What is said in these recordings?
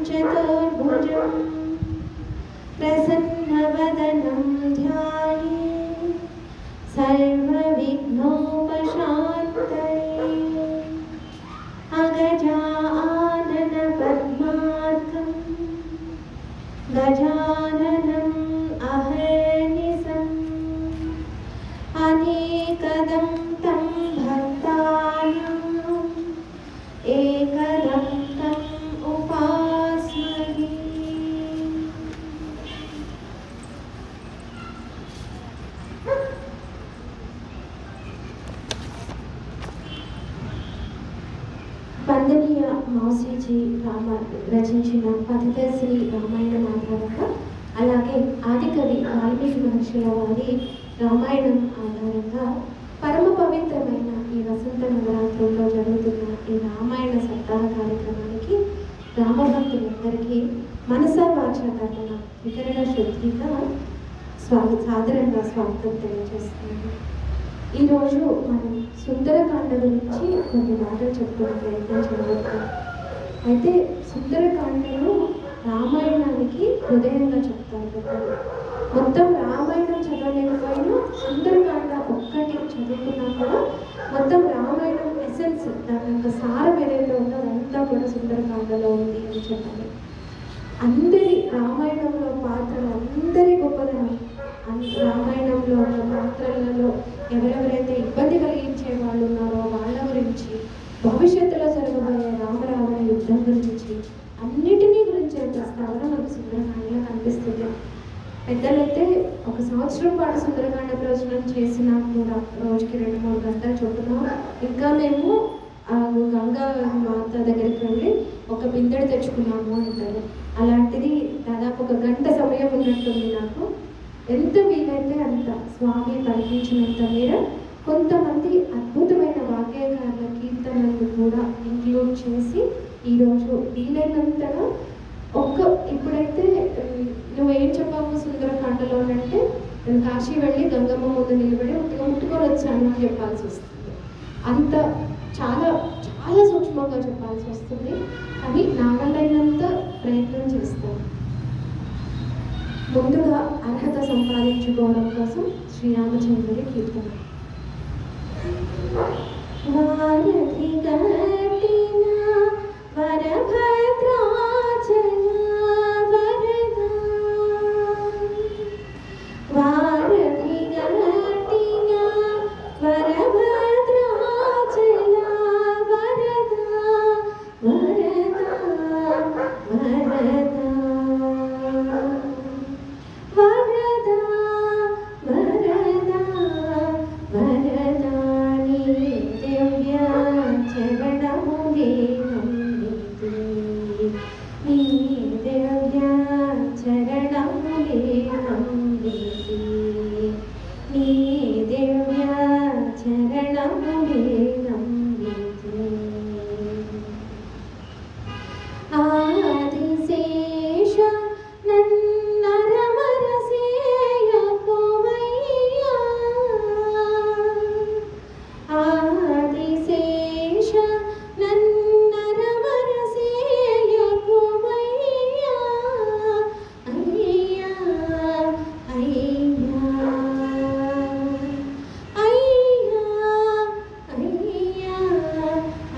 चतुर्भुजं प्रसन्नवदनं ध्यायेत् सर्वविघ्नोपशान्तये अगजाननपद्मार्कं गजाननम् अहर्निशम् अनेकदं तं भक्तानाम् एकदं तम् उपास्महे। వందనీయ మౌసీజీ రామ రచించిన పతిదర్శిని రామాయణం ఆధారంగా, అలాగే ఆదికవి వాల్మీకి మహర్షుల వారి రామాయణం ఆధారంగా పరమ పవిత్రమైన ఈ వసంత నవరాత్రుల్లో జరుగుతున్న ఈ రామాయణ సప్తాహ కార్యక్రమానికి రామభక్తులందరికీ మనసా వాచ కర్మణ వికరణ శుద్ధిగా సాదరంగా స్వాగతం తెలియజేస్తున్నాను. ఈరోజు మనం సుందరకాండ గురించి కొన్ని మాటలు చెప్పుకునే ప్రయత్నం చేయవచ్చు. అయితే సుందరకాండను రామాయణానికి హృదయంగా చెప్తారు కదా. మొత్తం రామాయణం చదవలేకపోయినా సుందరకాండ ఒక్కటి చదువుకున్నా కూడా మొత్తం రామాయణం ఎసెన్స్, దాని యొక్క సారం ఏదైతే ఉందో అదంతా కూడా సుందరకాండలో ఉంది అని చెప్పాలి. అందరి రామాయణంలో పాత్రలు అందరి గొప్పదనం, రామాయణంలో ఉన్న పాత్రలలో ఎవరెవరైతే ఇబ్బంది కలిగించే వాళ్ళు ఉన్నారో వాళ్ళ గురించి, భవిష్యత్తులో జరగబోయే రామరావణ యుద్ధం గురించి, అన్నిటినీ గురించిన ప్రస్తావన మనకు సుందరకాండలో కనిపిస్తుంది. పెద్దలైతే 1 సంవత్సరం పాటు సుందరకాండ ప్రవచనం చేసినా కూడా రోజుకి 2-3 గంటలు చొప్పున ఇంకా మేము గంగా మాత దగ్గరికి వెళ్ళి ఒక బిందెడు తెచ్చుకున్నాము అంటారు. అలాంటిది దాదాపు 1 గంట సమయం ఉన్నట్టుంది నాకు. ఎంత వీలైతే అంత స్వామి పలికించినంత మేర కొంతమంది అద్భుతమైన వాక్యకారుల కీర్తనలు కూడా ఇంక్లూడ్ చేసి ఈరోజు వీలైనంతగా ఇప్పుడైతే నువ్వేం చెప్పావు సుందరకాండలో అంటే, నేను కాశీ వెళ్ళి గంగమ్మ ముందు నిలబడి ముట్టుకొని వచ్చాను అని చెప్పాల్సి వస్తుంది. అంత చాలా చాలా సూక్ష్మంగా చెప్పాల్సి వస్తుంది. కానీ నా వల్లైనంత ప్రయత్నం చేస్తాను. ముందుగా అర్హత సంపాదించుకోవడం కోసం శ్రీరామచంద్రుడి కీర్తన. వారధి గట్టిన వరభద్రాచల వరదా, వారధి గట్టిన వరభద్రాచల వరదా వరదా వరదా వరదా వరదా వరదాని దివ్య చరణములే నమ్మితే, నీ దివ్య చరణములే నమ్మితే, నీ దివ్య చరణములే నమ్మితే. ఆదిశేష నన్నరమరసేయకుమయ్యా, ఆదిశేష నన్నరమరసేయకుమయ్యా, అయ్యా అయ్యా అయ్యా అయ్యా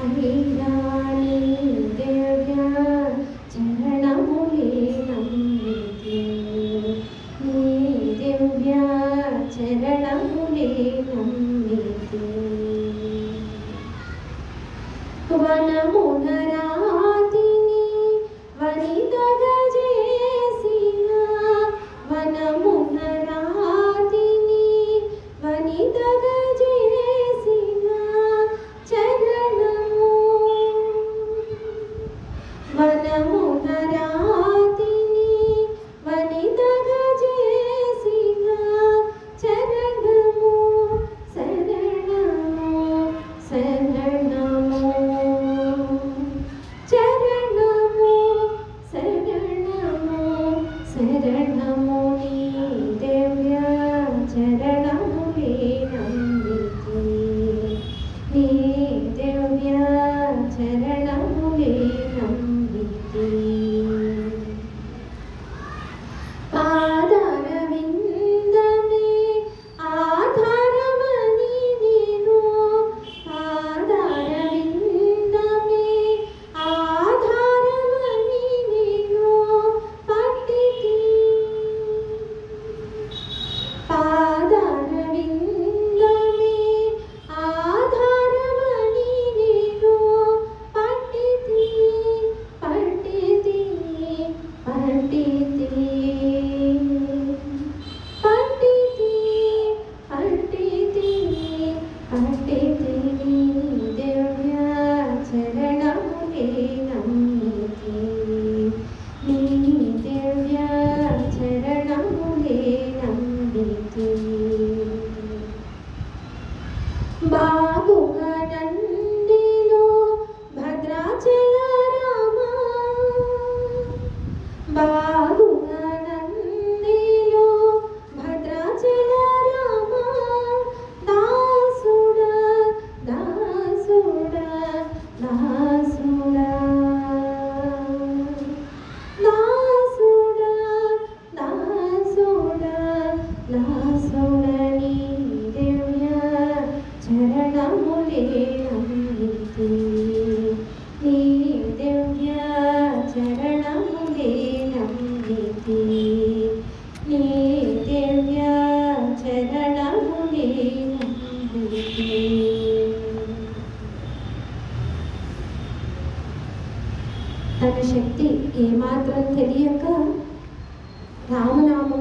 అయ్యా, నీ దివ్య చరణములే నమ్మితే, నీ దివ్య చరణములే నమ్మితే. వనమున రాతిని వనితగా చేసిన, వనమున రాతిని వనితగా చేసిన చరణము, వనమున రాతిని వనితగా చేసిన చరణము, శరణము శరణము.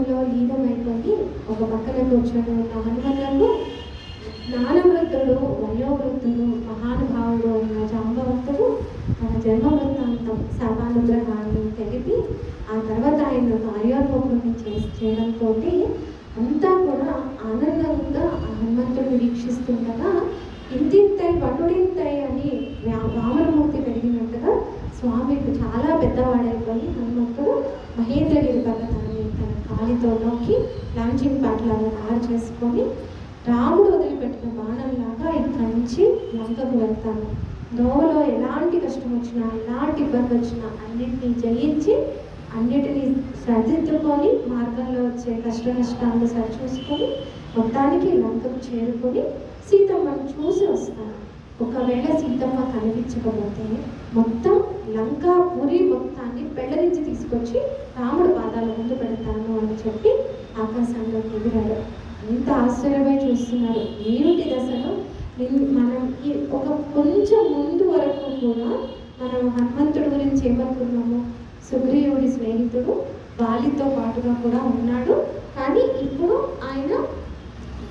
ధ్యానంలో లీనమైపోయి ఒక పక్కన కూర్చొని ఉన్న హనుమంతుడు జ్ఞానవృద్ధుడు, వయోవృద్ధుడు, మహానుభావుడు అయిన జాంబవంతుడు తన జన్మ వృత్తాంతం సర్వానుగ్రహాన్ని తెలిపి ఆ తర్వాత ఆయన కార్యోన్ముఖుని చేయడంతో అంతా కూడా ఆనందంగా ఆ హనుమంతుడిని వీక్షిస్తుండగా ఇంతింతై వటుడింతై అని వామనమూర్తి పెరిగినట్టుగా స్వామికి చాలా పెద్దవాడైపోయి హనుమంతుడు మహేంద్రగిరి పర్వతాన్ని తన కాలితో నొక్కి లాంచింగ్ పాటలాగా తయారు చేసుకొని రాముడు వదిలిపెట్టిన బాణంలాగా ఇక్కడి నుంచి లంకకు వెళ్తాను. దోవలో ఎలాంటి కష్టం వచ్చినా, ఎలాంటి ఇబ్బంది వచ్చినా అన్నింటినీ జయించి అన్నిటినీ సరిదిద్దుకొని మార్గంలో వచ్చే కష్ట నష్టాలను సరిచూసుకొని మొత్తానికి లంకకు చేరుకొని సీతమ్మను చూసి వస్తాను. ఒకవేళ సీతమ్మ కనిపించకపోతే మొత్తం లంకాపురి మొత్తాన్ని పెళ్ళరించి తీసుకొచ్చి రాముడు పాదాల ముందు పెడతాను అని చెప్పి ఆకాశంలోకి ఎగిరాడు. ఎంత ఆశ్చర్యమై చూస్తున్నారు. ఏమిటి దశలో మనం ఈ ఒక కొంచెం ముందు వరకు కూడా మనం హనుమంతుడి గురించి ఏమనుకున్నాము, సుగ్రీవుడి స్నేహితుడు, వాలితో పాటుగా కూడా ఉన్నాడు. కానీ ఇప్పుడు ఆయన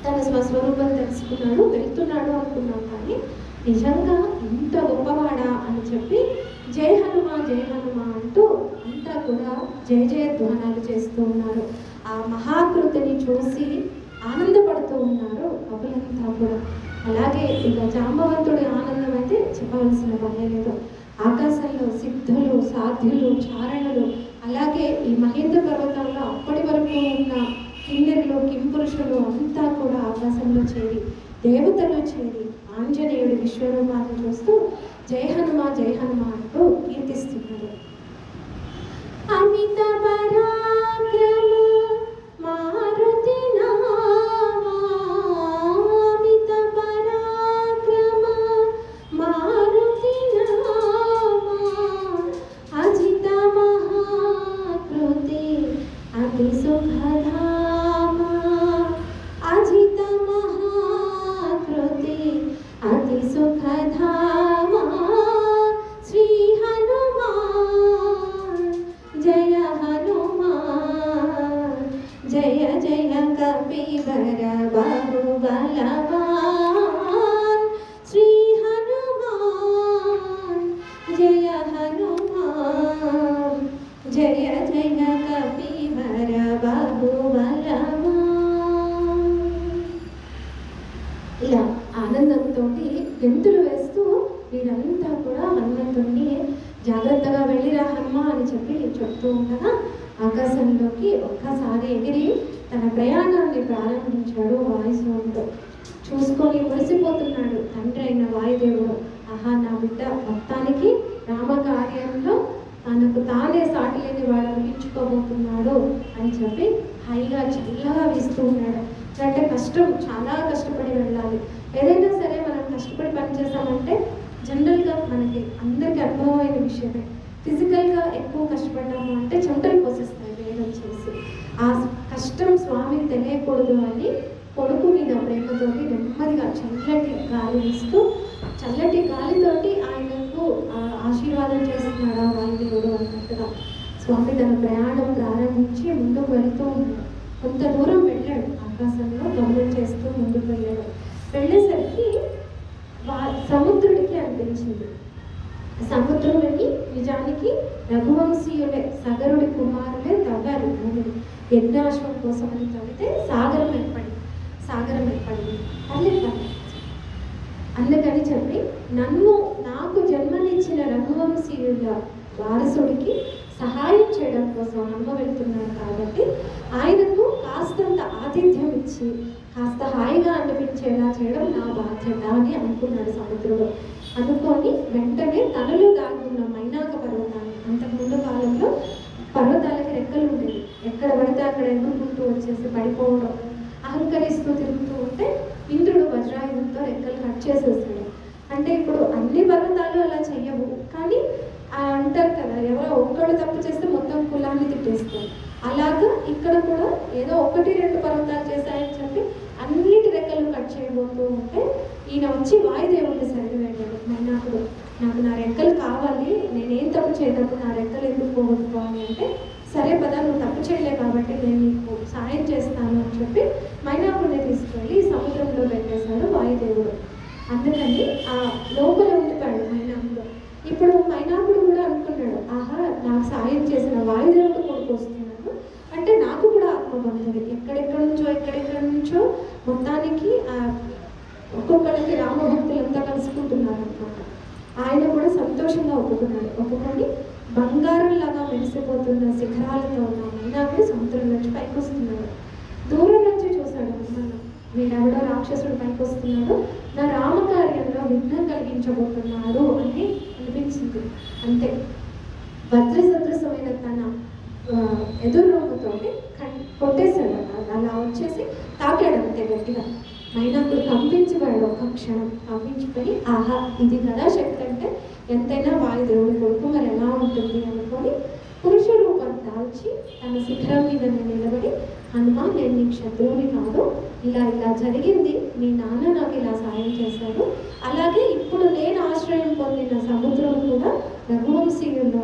తన స్వస్వరూపం తెలుసుకున్నాడు, వెళ్తున్నాడు అనుకున్నాం. కానీ నిజంగా ఇంత గొప్పవాడా అని చెప్పి జై హనుమ జై హనుమ అంటూ అంతా కూడా జయ జయ ధ్వానాలు చేస్తూ ఉన్నారు. ఆ మహాకృతిని చూసి ఆనందపడుతూ ఉన్నారు కవులంతా కూడా. అలాగే ఇక జాంబవంతుడి ఆనందం అయితే చెప్పవలసిన పనే లేదు. ఆకాశంలో సిద్ధులు, సాధ్యులు, చారణులు, అలాగే ఈ మహేంద్ర పర్వతంలో అప్పటి వరకు ఉన్న కిన్నెరులు, కింపురుషులు అంతా కూడా ఆకాశంలో చేరి, దేవతలు చేరి ఆంజనేయుడి విశ్వరూపాన్ని చూస్తూ జై హనుమ అంటూ కీర్తిస్తున్నారు. అమిత పరాక్రమ మారుతి నామా, అమిత పరాక్రమ మారుతి నామా, అజిత మహాకృతి అతి సుఖధామా, అజిత మహాకృతి అతి సుఖధామా, శ్రీ హనుమాన్ జయ హనుమాన్, జయ జయ కపివర బాహుబలవాన్, శ్రీ హనుమాన్ జయ హనుమాన్, జయ జయ కపివర బాహుబలవాన్. ఇలా ఆనందంతో గెంతులు వేస్తూ వీరంతా కూడా హనుమంతుడిని జాగ్రత్తగా వెళ్ళిరా హనుమ అని చెప్పి చెప్తూ ఉండగా ఆకాశంలోకి ఒక్కసారి ఎగిరి తన ప్రయాణాన్ని ప్రారంభించాడు వాయుదేవుడు. చూసుకొని మురిసిపోతున్నాడు తండ్రి అయిన వాయుదేవుడు. ఆహా, నా బిడ్డ మొత్తానికి రామకార్యంలో తనకు తానే సాటి లేని వాడు అనిపించుకోబోతున్నాడు అని చెప్పి హాయిగా చల్లగా వీస్తూ ఉన్నాడు. అంటే కష్టం, చాలా కష్టపడి వెళ్ళాలి. ఏదైనా సరే మనం కష్టపడి పనిచేసామంటే జనరల్గా మనకి అందరికీ అనుభవమైన విషయమే. ఫిజికల్గా ఎక్కువ కష్టపడ్డాము అంటే చెమటలు పోసేస్తాయి వేగం చేసి. ఆ కష్టం స్వామికి తెలియకూడదు అని కొడుకు మీద ప్రేమతోటి నెమ్మదిగా చల్లటి గాలి ఇస్తూ చల్లటి గాలితోటి ఆయనకు ఆశీర్వాదం చేస్తున్నాడు ఆ వాయుదేవుడు అన్నట్టుగా. స్వామి తన ప్రయాణం ప్రారంభించి ముందుకు వెళ్తూ ఉన్నాడు. కొంత దూరం వెళ్ళాడు, ఆకాశంలో గమనం చేస్తూ ముందుకు వెళ్ళాడు. వెళ్ళేసరికి సముద్రుడికి అనిపించింది. సముద్రుడిని నిజానికి రఘువంశీయులే, సగరుడి కుమారులే తవ్వారు భూమిని. యజ్ఞాశ్వం కోసం అని తవ్వితే సాగరం ఏర్పడింది. పర్లేదు. అందుకని చెప్పి నాకు జన్మనిచ్చిన రఘువంశీయుల వారసుడికి సహాయం చేయడం కోసం హనుమ వెళ్తున్నాడు కాబట్టి ఆయనకు కాస్తంత ఆతిథ్యం ఇచ్చి కాస్త హాయిగా అనిపించేలా చేయడం నా బాధ్యత అని అనుకున్నాడు సముద్రుడు. అనుకొని వెంటనే తనలో దాగున్న మైనాక పర్వతాన్ని, అంతకుముందు కాలంలో పర్వతాలకి రెక్కలు ఉండేవి, ఎక్కడ పడితే అక్కడ ఎగురుకుంటూ వచ్చేసి పడిపోవడం, అహంకరిస్తూ తిరుగుతూ ఉంటే ఇంద్రుడు వజ్రాయుధంతో రెక్కలు కట్ చేసేసాడు. అంటే ఇప్పుడు అన్ని పర్వతాలు అలా చెయ్యవు, కానీ అంటారు కదా, ఎవరో ఒక్కడు తప్పు చేస్తే మొత్తం కులాన్ని తిట్టేస్తారు. అలాగా ఇక్కడ కూడా ఏదో 1-2 పర్వతాలు చేశాయని చెప్పి అన్నిటి రెక్కలు కట్ చేయబోతూ ఉంటే ఈయన వచ్చి వాయుదేవుడిని సరివేశాడు. నాకు నా రెక్కలు కావాలి, నేనేం తప్పు చేయటప్పుడు నా రెక్కలు ఎందుకు పోగొట్టుకోవాలి అంటే సరే పదా నువ్వు తప్పు చేయలే కాబట్టి నేను నీకు సాయం చేస్తాను అని చెప్పి మైనాకుడిని తీసుకెళ్ళి సముద్రంలో పెట్టేశాడు వాయుదేవుడు. అందుకని ఆ లోపల ఉండిపోయాడు మైనాకుడు. ఇప్పుడు మైనాకుడు కూడా అనుకున్నాడు, ఆహా నాకు సాయం చేసిన వాయుదేవుడు కొడుకు వస్తున్నాడు అంటే నాకు కూడా ఆత్మ బంధువు, ఎక్కడెక్కడి నుంచో మొత్తానికి ఒక్కొక్కరికి రామభక్తులంతా కలుసుకుంటున్నారు అనమాట. ఆయన కూడా సంతోషంగా ఒప్పుకొని బంగారంలాగా మెరిసిపోతున్న శిఖరాలతో ఉన్న మైనాకుడు సముద్రం నుంచి పైకి వస్తున్నాడు. దూరం నుంచి చూశాడు హనుమాన్, వీడెవడో రాక్షసుడు పైకి వస్తున్నాడు, నా రామకార్యంలో విఘ్నం కలిగించబోతున్నాడు అని అనిపించింది. అంతే, వజ్ర సదృశమైన తన ఎదురుతోటి కొట్టేశాడు. అలా వచ్చేసి తాకాడు అంతే గట్టిగా. మైనాకుడు కంపించిపోయాడు. ఒక క్షణం కంపించిపోయి, ఆహా ఇది కదా శక్తి అంటే, ఎంతైనా వాయుదేవుడి కొడుకు మరి ఎలా ఉంటుంది అనుకొని పురుష రూపం దాల్చి తన శిఖరం మీద నిలబడి, హనుమాన్ నేను నీకు శత్రువుని కాదు, ఇలా జరిగింది, మీ నాన్న నాకు ఇలా సాయం చేశాడు, అలాగే ఇప్పుడు నేను ఆశ్రయం పొందిన సముద్రం కూడా రఘువంశీయుల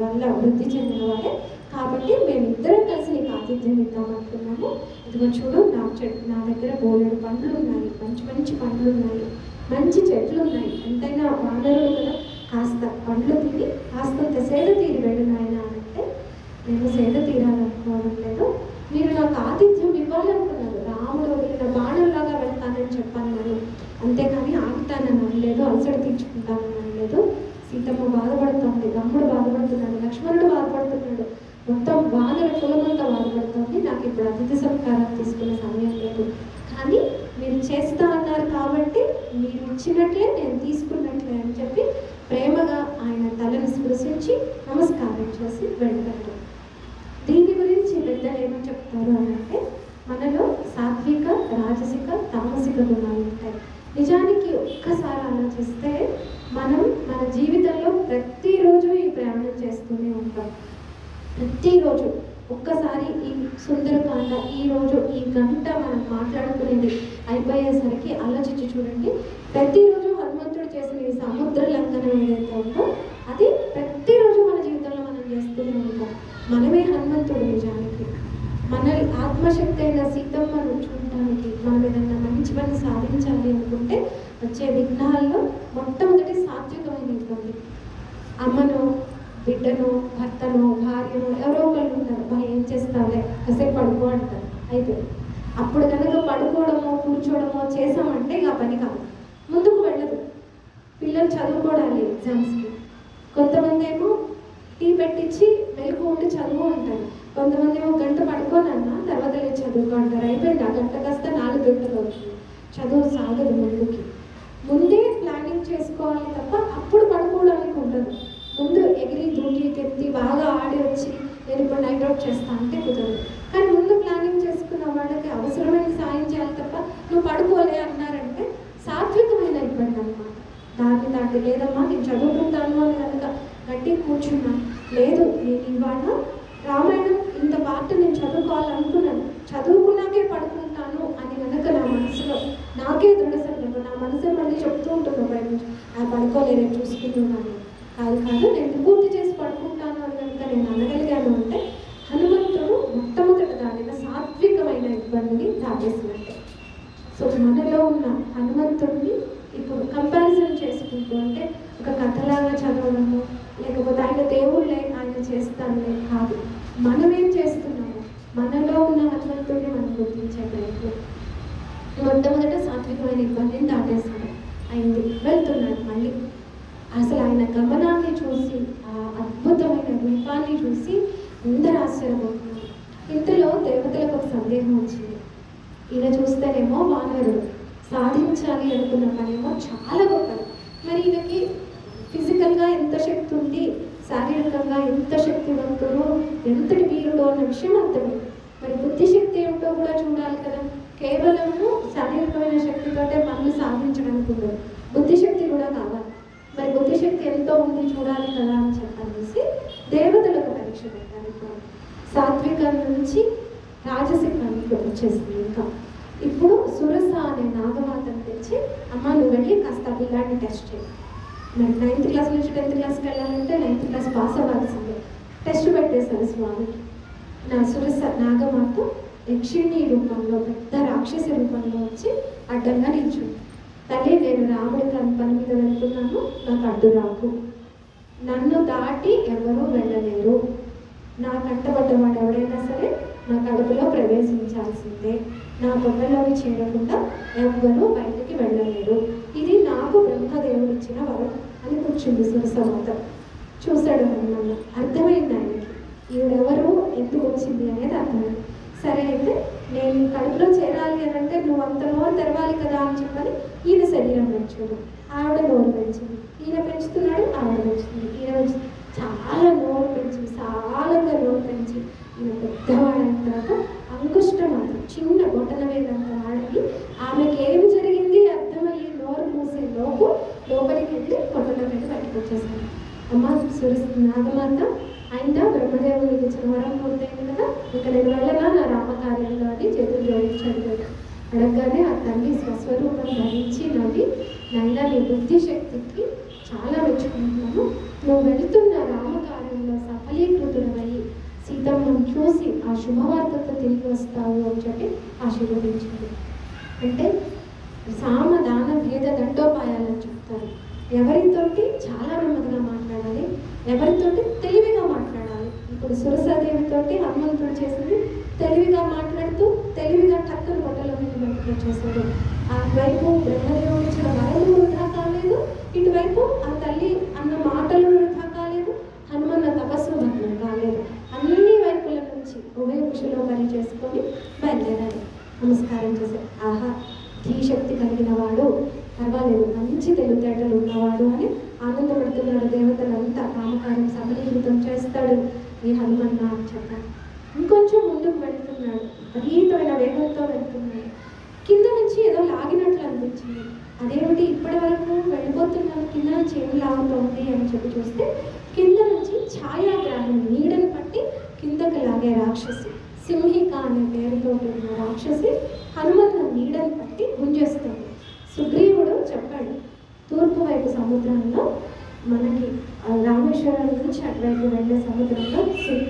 వల్ల వృద్ధి చెందిన వాడే, కాబట్టి మేమిద్దరం కలిసి నీకు ఆతిథ్యం ఇద్దామనుకున్నాము. ఇదిగో చూడు, నా దగ్గర బోలెడు పండ్లు ఉన్నాయి, మంచి పండ్లు ఉన్నాయి, మంచి చెట్లు ఉన్నాయి, ఎంతైనా వానరులు కదా, కాస్త పండ్లు తిని కాస్తంత సేద తీరి వెళ్ళు నాయన అంటే, నేను సేద తీరాలనుకోవడం లేదు, మీరు నాకు ఆతిథ్యం ఇవ్వాలనుకున్నారు, రాముడు వదిలిన బాణంలాగా వెళ్తానని చెప్పాను నేను, అంతేకాని ఆగుతానని అనలేదు, అలసట తీర్చుకుంటానని అనలేదు. సీతమ్మ బాధపడుతుంది, రాముడు బాధపడుతున్నాడు, లక్ష్మణుడు బాధపడుతున్నాడు, మొత్తం వానర కులమంతా బాధపడుతుంది, నాకు ఇప్పుడు అతిథి సత్కారం తీసుకునే సమయం లేదు, కానీ మీరు చేస్తా అన్నారు కాబట్టి మీరు ఇచ్చినట్లే నేను తీసుకున్నట్లే అని చెప్పి ప్రేమగా ఆయన తలని స్పృశించి నమస్కారం చేసి వెళ్ళారు. దీని గురించి పెద్దలు ఏమని చెప్తారు అని అంటే, మనలో సాత్విక, రాజసిక, తామసిక గుణాలు ఉంటాయి. నిజానికి ఒక్కసారి ఆలోచిస్తే మనం మన జీవితంలో ప్రతిరోజు ఈ ప్రయాణం చేస్తూనే ఉంటాం. ప్రతిరోజు ఒక్కసారి ఈ సుందరకాండ ఈరోజు ఈ గంట మనం మాట్లాడుకునేది అయిపోయేసరికి ఆలోచించి చూడండి, ప్రతిరోజు హనుమంతుడు చేసిన ఈ సముద్ర లంఘనం ఏదైతే ఉందో అది ప్రతిరోజు మన జీవితంలో మనం చేస్తూనే ఉంటాం. మనమే హనుమంతుడు. నిజానికి మన ఆత్మశక్తి అయిన సీతమ్మను చూడటానికి మనం ఏదన్నా మంచి పని సాధించాలి అనుకుంటే వచ్చే విఘ్నాల్లో మొట్టమొదటి సాత్వికమైన ఇబ్బంది. అమ్మను, బిడ్డను, భర్తను, భార్యను ఎవరో ఒకళ్ళు ఉంటారు, బా ఏం చేస్తావులే కాసేపు పడుకో అంటారు, అయితే అప్పుడు కనుక పడుకోవడమో కూర్చోవడమో చేసామంటే ఇక పని కాదు, ముందుకు వెళ్ళదు. పిల్లలు చదువుకోవడాలి ఎగ్జామ్స్కి, కొంతమంది ఏమో టీ పెట్టించి మెలకు ఉండి చదువు అంటారు, కొంతమంది ఏమో గంట పడుకోనన్నా తర్వాత లేదు చదువుకో అంటారు, అయిపోయింది ఆ గంట కాస్త 4 గంటలు అవుతుంది, చదువు సాగదు. ముందే ప్లానింగ్ చేసుకోవాలి తప్ప అప్పుడు పడుకోవడానికి ఉండదు. ముందు ఎగిరి దూకి కెత్తి బాగా ఆడి వచ్చి నేను ఇప్పుడు నైట్ అవుట్ చేస్తా అంటే కుదరదు. కానీ ముందు ప్లానింగ్ చేసుకున్న వాళ్ళకి అవసరమైన సాయం చేయాలి తప్ప నువ్వు పడుకోలే అన్నారంటే సాత్వికమైన ఇబ్బంది అనమాట. దాన్ని దాటి లేదమ్మా నేను చదువుకుంటాను అని కనుక గట్టి కూర్చున్నా, లేదు నేను ఇవాళ రామాయణం ఇంత పార్ట్ నేను చదువుకోవాలనుకున్నాను, చదువుకున్నాకే పడుకుంటాను అని కనుక నా మనసులో నాకే దృఢ సంకల్పం, నా మనసు మళ్ళీ చెప్తూ ఉంటుంది బయట నుంచి, పడుకోలే రేపు చూసుకుంటున్నాను కాదు నేను పూర్తి చేసి పడుకుంటాను అని కనుక నేను అనగలిగాను అంటే హనుమంతుడు మొట్టమొదటి దాటిన సాత్వికమైన ఇబ్బందిని దాటేసినట్టే. సో మనలో ఉన్న హనుమంతుడిని ఇప్పుడు కంపారిజన్ చేసుకుంటూ అంటే ఒక కథలాగా చదవడము, లేకపోతే ఆయన దేవుళ్ళే ఆయన చేస్తానులే కాదు, మనం ఏం చేస్తున్నాము, మనలో ఉన్న హనుమంతుడిని మనం గుర్తించే ప్రయత్నం. మొట్టమొదట సాత్వికమైన ఇబ్బందిని దాటేసాడు, అయింది, వెళ్తున్నాడు మళ్ళీ. అసలు ఆయన గమనాన్ని చూసి, ఆ అద్భుతమైన రూపాన్ని చూసి అందరూ ఆశ్చర్యపోతున్నారు. ఇంతలో దేవతలకు ఒక సందేహం వచ్చింది. ఈయన చూస్తేనేమో వానరుడు, సాధించాలి అనుకున్న పనేమో చాలా గొప్పది, మరి ఈయనకి ఫిజికల్గా ఎంత శక్తి ఉంది, శారీరకంగా ఎంత శక్తివంతుడు, ఎంతటి వీరుడు అన్న విషయం అర్థమే, మరి బుద్ధిశక్తి ఏమిటో కూడా చూడాలి కదా. కేవలము శారీరకమైన శక్తితోటే పనులు సాధించడానికి ఉండదు, బుద్ధిశక్తి కూడా కావాలి. మరి బుద్ధిశక్తి ఎంతో ఉంది చూడాలి కదా అని చెప్పనేసి దేవతలకు పరీక్ష పెట్టారు. సాత్వికం నుంచి రాజసికానికి వచ్చేసింది. ఇంకా ఇప్పుడు సురస అనే నాగమాతను తెచ్చి, అమ్మ నువ్వు వెళ్ళి కాస్త పిల్లాడిని టెస్ట్ చేయి. మరి 9th క్లాస్ నుంచి 10th క్లాస్కి వెళ్ళాలంటే 9th క్లాస్ పాస్ అవ్వాల్సిందే. టెస్ట్ పెట్టేశారు స్వామికి. నా సురస నాగమాత యక్షిణి రూపంలో, పెద్ద రాక్షసి రూపంలో వచ్చి అడ్డంగా నిల్చుంది. తల్లి, నేను రాముడి పని మీద వెళ్తున్నాను, నాకు అడ్డు రాకు, నన్ను దాటి ఎవరూ వెళ్ళలేరు, నా కంటబడ్డవాడు ఎవడైనా సరే నా కడుపులో ప్రవేశించాల్సిందే, నా పొట్టలోకి చేరకుండా ఎవరూ బయటికి వెళ్ళలేరు, ఇది నాకు బ్రహ్మదేవుడు ఇచ్చిన వరం అని కూర్చుంది సురసమాత. చూశాడు హనుమన్న, అర్థమైంది ఆయనకి ఈవిడెవరు, ఎందుకు వచ్చింది అనేది అర్థమైంది. సరే అయితే నేను కడుపులో చేరాలి అని అంటే నువ్వు అంత నోరు తెరవాలి కదా అని చెప్పని ఈయన శరీరం పెంచాడు, ఆవిడ నోరు పెంచింది, ఈయన పెంచుతున్నాడు, ఆవిడ పెంచుతుంది, ఈయన చాలా నోరు పెంచి విశాలంగా నోరు పెంచి ఈయన పెద్దవాడైన తర్వాత అంకుష్టం మాత్రం చిన్న బొటన వేదంత వాడికి ఆమెకి ఏం జరిగింది అర్థమయ్యి నోరు మూసే లోపు లోపలికి వెళ్ళి బొటన వేద బయటకు వచ్చేసాను. అమ్మ నాగమాత అయిందా, బ్రహ్మదేవుడు ఇచ్చిన వరం పూర్తయింది కదా, ఇక నేను వెళ్ళనా నా రామకార్యంలో అని చేతులు జోడించాడు. అడగగానే ఆ తల్లి స్వస్వరూపం ధరించి నవ్వి, నైనా నీ బుద్ధి శక్తికి చాలా మెచ్చుకుంటున్నాను, నువ్వు వెళుతున్న రామకార్యంలో సఫలీకృతుడమయ్యి సీతమ్మను చూసి ఆ శుభవార్తతో తిరిగి వస్తావు అని చెప్పి ఆశీర్వదించింది. అంటే సామ దాన భేద దండోపాయాలని చెప్తారు. ఎవరితోటి చాలా నెమ్మదిగా మాట్లాడాలి, ఎవరితోటి తెలివిగా మాట్లాడాలి. ఇప్పుడు సురసాదేవితోటి హనుమంతుడు చేసింది తెలివిగా మాట్లాడుతూ తెలివిగా టక్కును బొట్టలో మీద బయటకు వచ్చేసాడు. ఆ వైపు బ్రహ్మదేవుడు ఇచ్చిన వరము వృధా కాలేదు, ఇటువైపు ఆ తల్లి అన్న మాటలు వృధా కాలేదు, హనుమన్న తపస్సు భగ్నం కాలేదు. అన్ని వైపుల నుంచి ఉభయ కుశలో పని చేసుకొని బయలుదేరాడు. నమస్కారం చేశాడు. ఆహా, ధీశక్తి కలిగిన వాడు, పర్వాలేదు, మంచి తెలివితేటలు ఉన్నవాడు అని ఆనందపడుతున్నాడు. దేవతలంతా రామకార్యం సఫలీకృతం చేస్తాడు ఈ హనుమన్న అని చెప్పాడు. ఇంకొంచెం ముందుకు వెళ్తున్నాడు, విపరీతమైన వేగంతో వెళ్తున్నాడు. కింద నుంచి ఏదో లాగినట్లు అనిపించింది. అదేమిటి ఇప్పటి వరకు వెళ్ళిపోతున్నాను, కింద నుంచి ఏం లాగుతోంది అని చెప్పి చూస్తే కింద నుంచి ఛాయాగ్రాహం నీడను పట్టి కిందకి లాగే రాక్షసి, సింహిక అనే పేరుతో ఉన్న రాక్షసి హనుమన్న నీడను పట్టి గుంజేస్తుంది. సుగ్రీవుడు చెప్పాడు, తూర్పు వైపు సముద్రంలో మనకి రామేశ్వరం నుంచి అటువైపు వెళ్ళే సముద్రంలో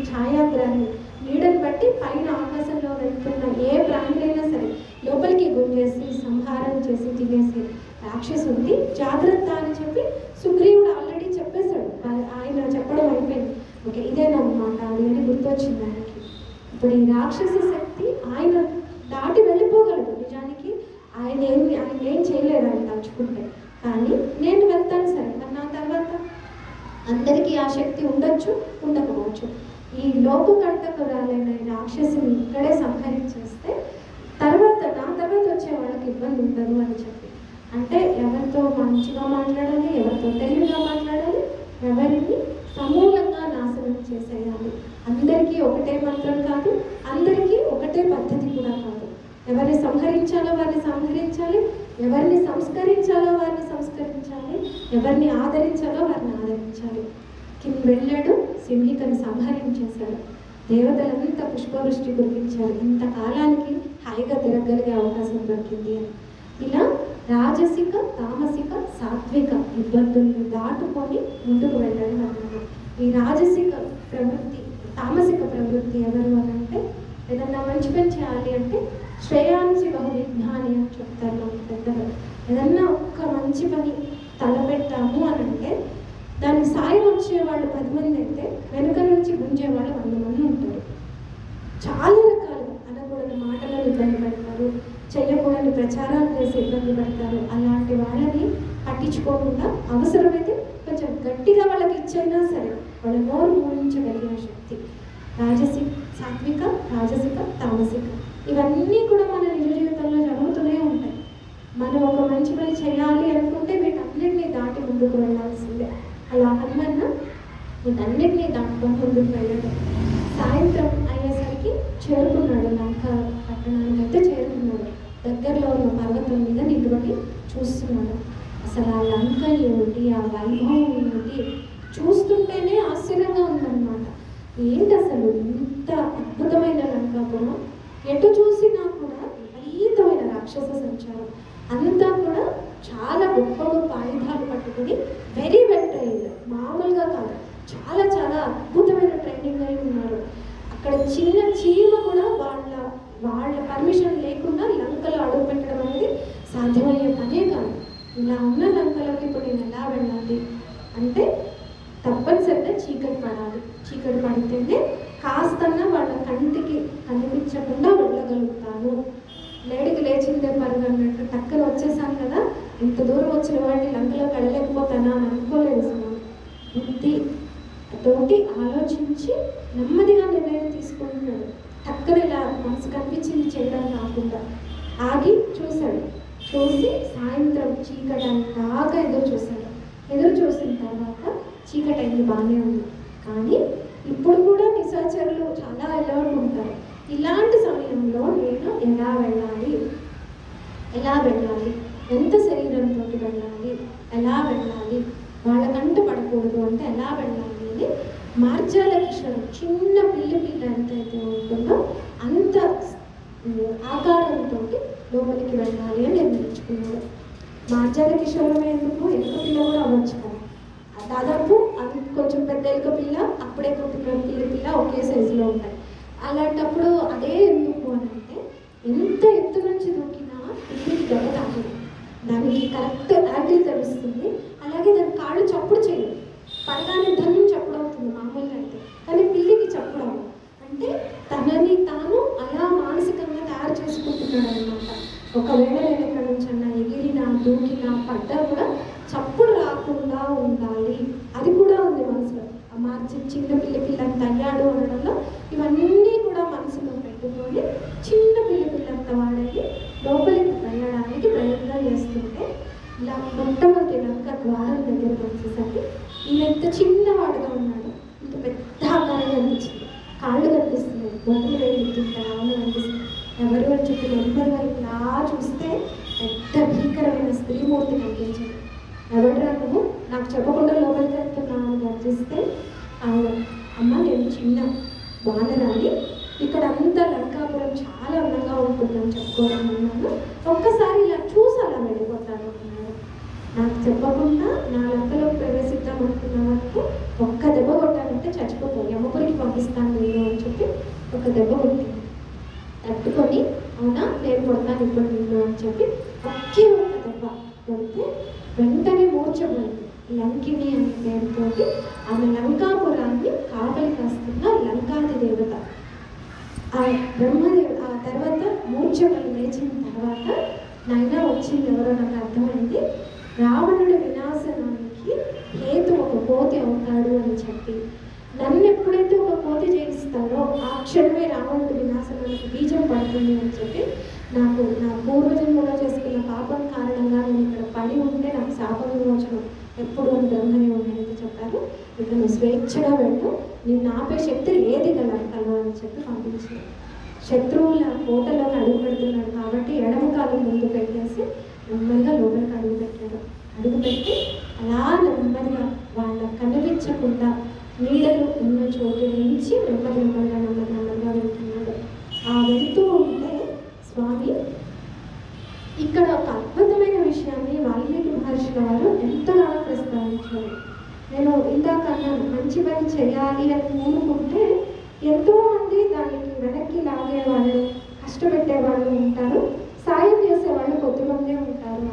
ఛాయాగ్రాహి నీడను బట్టి పైన ఆకాశంలో వెళ్తున్న ఏ ప్రాణులైనా సరే లోపలికి గుంజేసి సంహారం చేసి తినేసి రాక్షసు ఉంది, జాగ్రత్త అని చెప్పి సుగ్రీవుడు ఆల్రెడీ చెప్పేశాడు. ఆయన చెప్పడం అయిపోయింది. ఓకే, ఇదేనమాట అది అని గుర్తొచ్చింది ఆయనకి. ఇప్పుడు ఈ రాక్షస శక్తి ఆయన దాటి వెళ్ళిపోగలడు. నిజానికి ఆయన ఏం చేయలేదు ఆయన తలుచుకుంటే, కానీ నేను వెళ్తాను సరే, మరి నా తర్వాత అందరికీ ఆ శక్తి ఉండొచ్చు, ఉండకపోవచ్చు. ఈ లోకకంటకురాలైన రాక్షసిని ఇక్కడే సంహరించేస్తే తర్వాత నా తర్వాత వచ్చే వాళ్ళకి ఇబ్బంది ఉండదు అని చెప్పి, అంటే ఎవరితో మంచిగా మాట్లాడాలి, ఎవరితో తెలివిగా మాట్లాడాలి, ఎవరిని సమూలంగా నాశనం చేసేయాలి. అందరికీ ఒకటే మంత్రం కాదు, అందరికీ ఒకటే పద్ధతి కూడా కాదు. ఎవరిని సంహరించాలో వారిని సంహరించాలి, ఎవరిని సంస్కరించాలో వారిని సంస్కరించాలి, ఎవరిని ఆదరించాలో వారిని ఆదరించాలి. కింద వెళ్ళాడు, సింహికను సంహరించేశాడు. దేవతలంతా పుష్పవృష్టి కురిపించారు. ఇంతకాలానికి హాయిగా తిరగలిగే అవకాశం దొరికింది అని. ఇలా రాజసిక, తామసిక, సాత్విక ఇబ్బందులను దాటుకొని ముందుకు వెళ్ళాడు అన్నమాట. ఈ రాజసిక ప్రవృత్తి, తామసిక ప్రవృత్తి ఎవరు అని అంటే, ఏదన్నా మంచి పని చేయాలి అంటే శ్రేయాంసి బహు విజ్ఞాని అని చెప్తారు మనకి పెద్దలు. ఏదన్నా ఒక్క మంచి పని తలపెట్టాము అని అంటే దాన్ని సాయం వచ్చేవాళ్ళు 10 మంది అయితే వెనుక నుంచి గుంజేవాళ్ళు 100 మంది ఉంటారు. చాలా రకాలు అనకూడని మాటలను ఇబ్బంది పెడతారు, చేయకూడని ప్రచారాలు చేసి ఇబ్బంది పెడతారు. అలాంటి వాళ్ళని పట్టించుకోకుండా అవసరమైతే కొంచెం గట్టిగా వాళ్ళకి ఇచ్చైనా సరే వాళ్ళ నోరు మూడించగలిగిన శక్తి రాజసిక, సాత్విక, రాజసిక, తామసిక ఇవన్నీ కూడా మన నిజ జీవితంలో జరుగుతూనే ఉంటాయి. మనం ఒక మంచి పని చేయాలి అనుకుంటే వీటన్నిటినీ దాటి ముందుకు వెళ్ళాల్సిందే. అలా హనుమన్న వీటన్నిటినీ దాటుకొని ముందుకు వెళ్ళడం. సాయంత్రం అయ్యేసరికి చేరుకున్నాడు, లంక పట్టణానికి అయితే చేరుకున్నాడు. దగ్గరలో ఉన్న పర్వతం మీద నిలబడి చూస్తున్నాడు. అసలు ఆ లంక ఏమిటి, ఆ వైభవం ఏమిటి చూస్తుంటేనే ఆశ్చర్యంగా ఉందన్నమాట. ఏంటి అసలు ఇంత అద్భుతమైన లంకాపురం, ఎటు చూసినా కూడా విపరీతమైన రాక్షస సంచారం, అంతా కూడా చాలా గొప్ప గొప్ప ఆయుధాలు పట్టుకుని వెరీ వెల్ ట్రైన్డ్, మామూలుగా కాదు, చాలా చాలా అద్భుతమైన ట్రైనింగ్ అయి ఉన్నారు. అక్కడ చిన్న సాధ్యమయ్యే పనే కాదు. ఇలా ఉన్న లంకలోకి ఇప్పుడు నేను ఎలా వెళ్ళాలి అంటే తప్పనిసరిగా చీకటి పడాలి. చీకటి పడితేనే కాస్తన్నా వాళ్ళ కంటికి కనిపించకుండా వెళ్ళగలుగుతాను. లేడికి లేచిందే పరుగు అన్నట్టు టక్కన వచ్చేసాను కదా, ఇంత దూరం వచ్చిన వాడిని లంకలోకి వెళ్ళలేకపోతానా అని అనుకోలేదు అసలు. బుద్ధి తోటి ఆలోచించి నెమ్మదిగా నిర్ణయం తీసుకుంటున్నాడు. టక్కన ఇలా మనసు కనిపించింది చేయడం కాకుండా ఆగి చూశాడు. చూసి సాయంత్రం చీకటి దాకా ఎదురు చూశాడు. ఎదురు చూసిన తర్వాత చీకటి అయింది, బాగానే ఉంది. కానీ ఇప్పుడు కూడా నిశాచరులు చాలా అలర్ట్ ఉంటారు. ఇలాంటి సమయంలో నేను ఎలా వెళ్ళాలి, ఎంత శరీరంతో వెళ్ళాలి, ఎలా వెళ్ళాలి, వాళ్ళ కంట పడకూడదు అంటే ఎలా వెళ్ళాలి అని మార్జాల కిషోరం చిన్న పిల్ల ఎంతైతే ఉంటుందో అంత ఆకారంతో లోపలికి వెళ్ళాలి అని నిర్ణయించుకున్నాడు. మార్జాల కిషోరం ఎందుకు, ఎలుక పిల్ల కూడా అవ్వచ్చు కదా, దాదాపు అది కొంచెం పెద్ద ఎలుక పిల్ల, అప్పుడే పుట్టిన పిల్ల ఒకే సైజులో ఉంటాయి. అలాంటప్పుడు అదే ఎందుకు అని అంటే ఎంత ఎత్తు నుంచి దూకినా పిల్లికి దెబ్బ తాగదు, దానికి కరెక్ట్ యాంగిల్ తెలుస్తుంది. అలాగే దాని కాళ్ళు చప్పుడు చేయదు, పడగానే ధనం చప్పుడు అవుతుంది మామూలుగా అయితే, కానీ పిల్లికి చప్పుడు అవ్వదు. అంటే తనని తాను అలా మానసికంగా తయారు చేసుకుంటున్నాడు అనమాట. ఒకవేళ నేను ఇక్కడ నుంచి అన్నా ఎగిరినా దూకినా పడ్డా కూడా చప్పుడు రాకుండా ఉండాలి, అది కూడా ఉంది మనసులో. ఆ మార్చి చిన్న పిల్లంత అయ్యాడు అనడంలో ఇవన్నీ కూడా మనసులో పెట్టుకొని చిన్న పిల్లంత వాడేది లోపలికి వెళ్ళడానికి ప్రయత్నం చేస్తుంటే ఇలా మొట్టమొదటి లంక ద్వారం దగ్గరకు వచ్చేసరికి ఈయన ఎంత చిన్నవాడుగా ఉన్నాడు, ఇంత పెద్ద ఆకారం కనిపించింది, కాళ్ళు కనిపిస్తున్నాయి, బొమ్మలు వేడుతుంటారు, అవును కనిపిస్తుంది. ఎవరు అని చెప్పి నెంబర్గా ఇలా చూస్తే పెద్ద భీకరమైన స్త్రీమూర్తి కనిపించింది. ఎవడరా నువ్వు, నాకు చెప్పకుండా లోపలికి వెళ్తున్నావు అని గర్జిస్తే ఆవిడ, అమ్మ నేను చిన్న వానరాన్ని, ఇక్కడ అంతా లంకాపురం చాలా అందంగా ఉంటుందని చెప్పుకోవడం అన్నాను, ఒక్కసారి ఇలా చూసి అలా వెళ్ళిపోతాను అన్నాడు. నాకు చెప్పకుండా నా లంకలో ప్రవేశిద్దాం అనుకున్న వరకు ఒక్క దెబ్బ కొట్టానంటే చచ్చిపోతాను, యమపురికి పంపిస్తాను నేను అని చెప్పి ఒక దెబ్బ కొట్టింది. తట్టుకొని అవునా నేను కొడతాను ఇప్పుడు నిన్ను అని చెప్పి ఒకే ఒక్క దెబ్బ కొడితే వెంటనే మూర్చబడింది. లంకిని అనే పేరుతోటి ఆమె లంకాపురాన్ని కాపలి కాస్తున్న లంకాది దేవత. ఆ బ్రహ్మదేవుడు ఆ తర్వాత మూర్చబడి లేచిన తర్వాత నైనా వచ్చింది ఎవరో నాకు అర్థమైంది. రావణుడి వినాశనానికి హేతు ఒక కోతి అవుతాడు అని చెప్పి నన్ను ఎప్పుడైతే ఒక కోతి చేయిస్తాడో ఆ క్షణమే రావణుడి వినాశనానికి బీజం పడుతుంది అని చెప్పి నాకు నా పూర్వజన్మలో చేసుకున్న పాపం కారణంగా నేను ఇక్కడ పడి ఉంటే నాకు శాప విమోచనం ఎప్పుడు అని బ్రహ్మదేవుడు అయితే చెప్పారు. ఇక నువ్వు స్వేచ్ఛగా వెళ్ళు, నేను ఆపే శక్తి లేదు లంకలో అని చెప్పి పంపించాడు. శత్రువుల కోటలోకి అడుగు పెడుతున్నాడు కాబట్టి ఎడమ కాలం ముందు పెట్టేసి నెమ్మదిగా లోపలికి అడుగు పెట్టాడు. అడుగు పెట్టి అలా నెమ్మదిగా వాళ్ళ కనిపించకుండా నీడలు ఉన్న చోటు నుంచి నెమ్మదిగా వెళ్తున్నాడు. ఆ వెళుతూ ఉంటే స్వామి ఇక్కడ ఒక అద్భుతమైన విషయాన్ని వాల్మీకి మహర్షి గారు ఎంతగానో ప్రస్తావించారు. నేను ఇందాక అన్నాను, మంచి పని చేయాలి అని కోరుకుంటే ఎంతోమంది దానికి వెనక్కి లాగే వాళ్ళు, కష్టపెట్టే వాళ్ళు ఉంటారు, సాయం చేసేవాళ్ళు కొద్దిమందే ఉంటారు.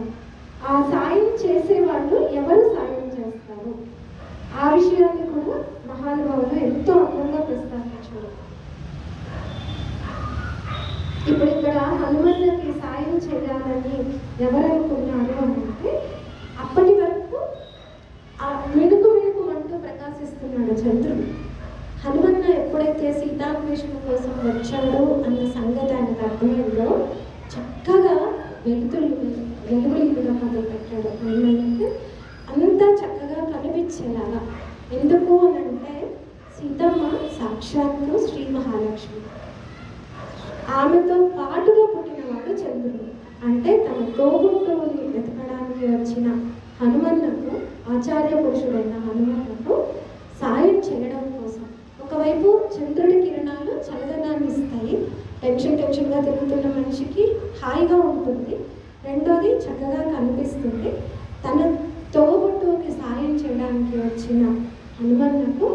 ఆ సాయం చేసేవాళ్ళు ఎవరు సాయం చేస్తారు, ఆ విషయాన్ని కూడా మహానుభావులు ఎంతో అందంగా ప్రస్తావించారు. ఇప్పుడు ఇక్కడ హనుమంతుడికి సాయం చేయాలని ఎవరనుకున్నారు అని అంటే అప్పటి వరకు ఆ మిణుకు అంటూ ప్రకాశిస్తున్నాడు చంద్రుడు. హనుమంతుడు ఎప్పుడైతే సీతాన్వేషణ కోసం వచ్చాడు అన్న సంగతి ఆయనకు అర్థమైందో చక్కగా వెలుగులిగా మొదలు పెట్టాడు. హనుమంతుడు అంతా చక్కగా కనిపించేలాగా. ఎందుకు అని అంటే సీతమ్మ సాక్షాత్తు శ్రీ మహాలక్ష్మి, ఆమెతో పాటుగా పుట్టినవాడు చంద్రుడు. అంటే తన తోబుట్టువుని వెతకడానికి వచ్చిన హనుమన్నకు, ఆచార్య పురుషుడైన హనుమన్నకు సాయం చేయడం కోసం ఒకవైపు చంద్రుడి కిరణాలు చల్లదనాన్ని ఇస్తాయి, టెన్షన్గా తిరుగుతున్న మనిషికి హాయిగా ఉంటుంది. రెండోది చక్కగా కనిపిస్తుంది. తన తోబుట్టువుకి సాయం చేయడానికి వచ్చిన హనుమన్నకు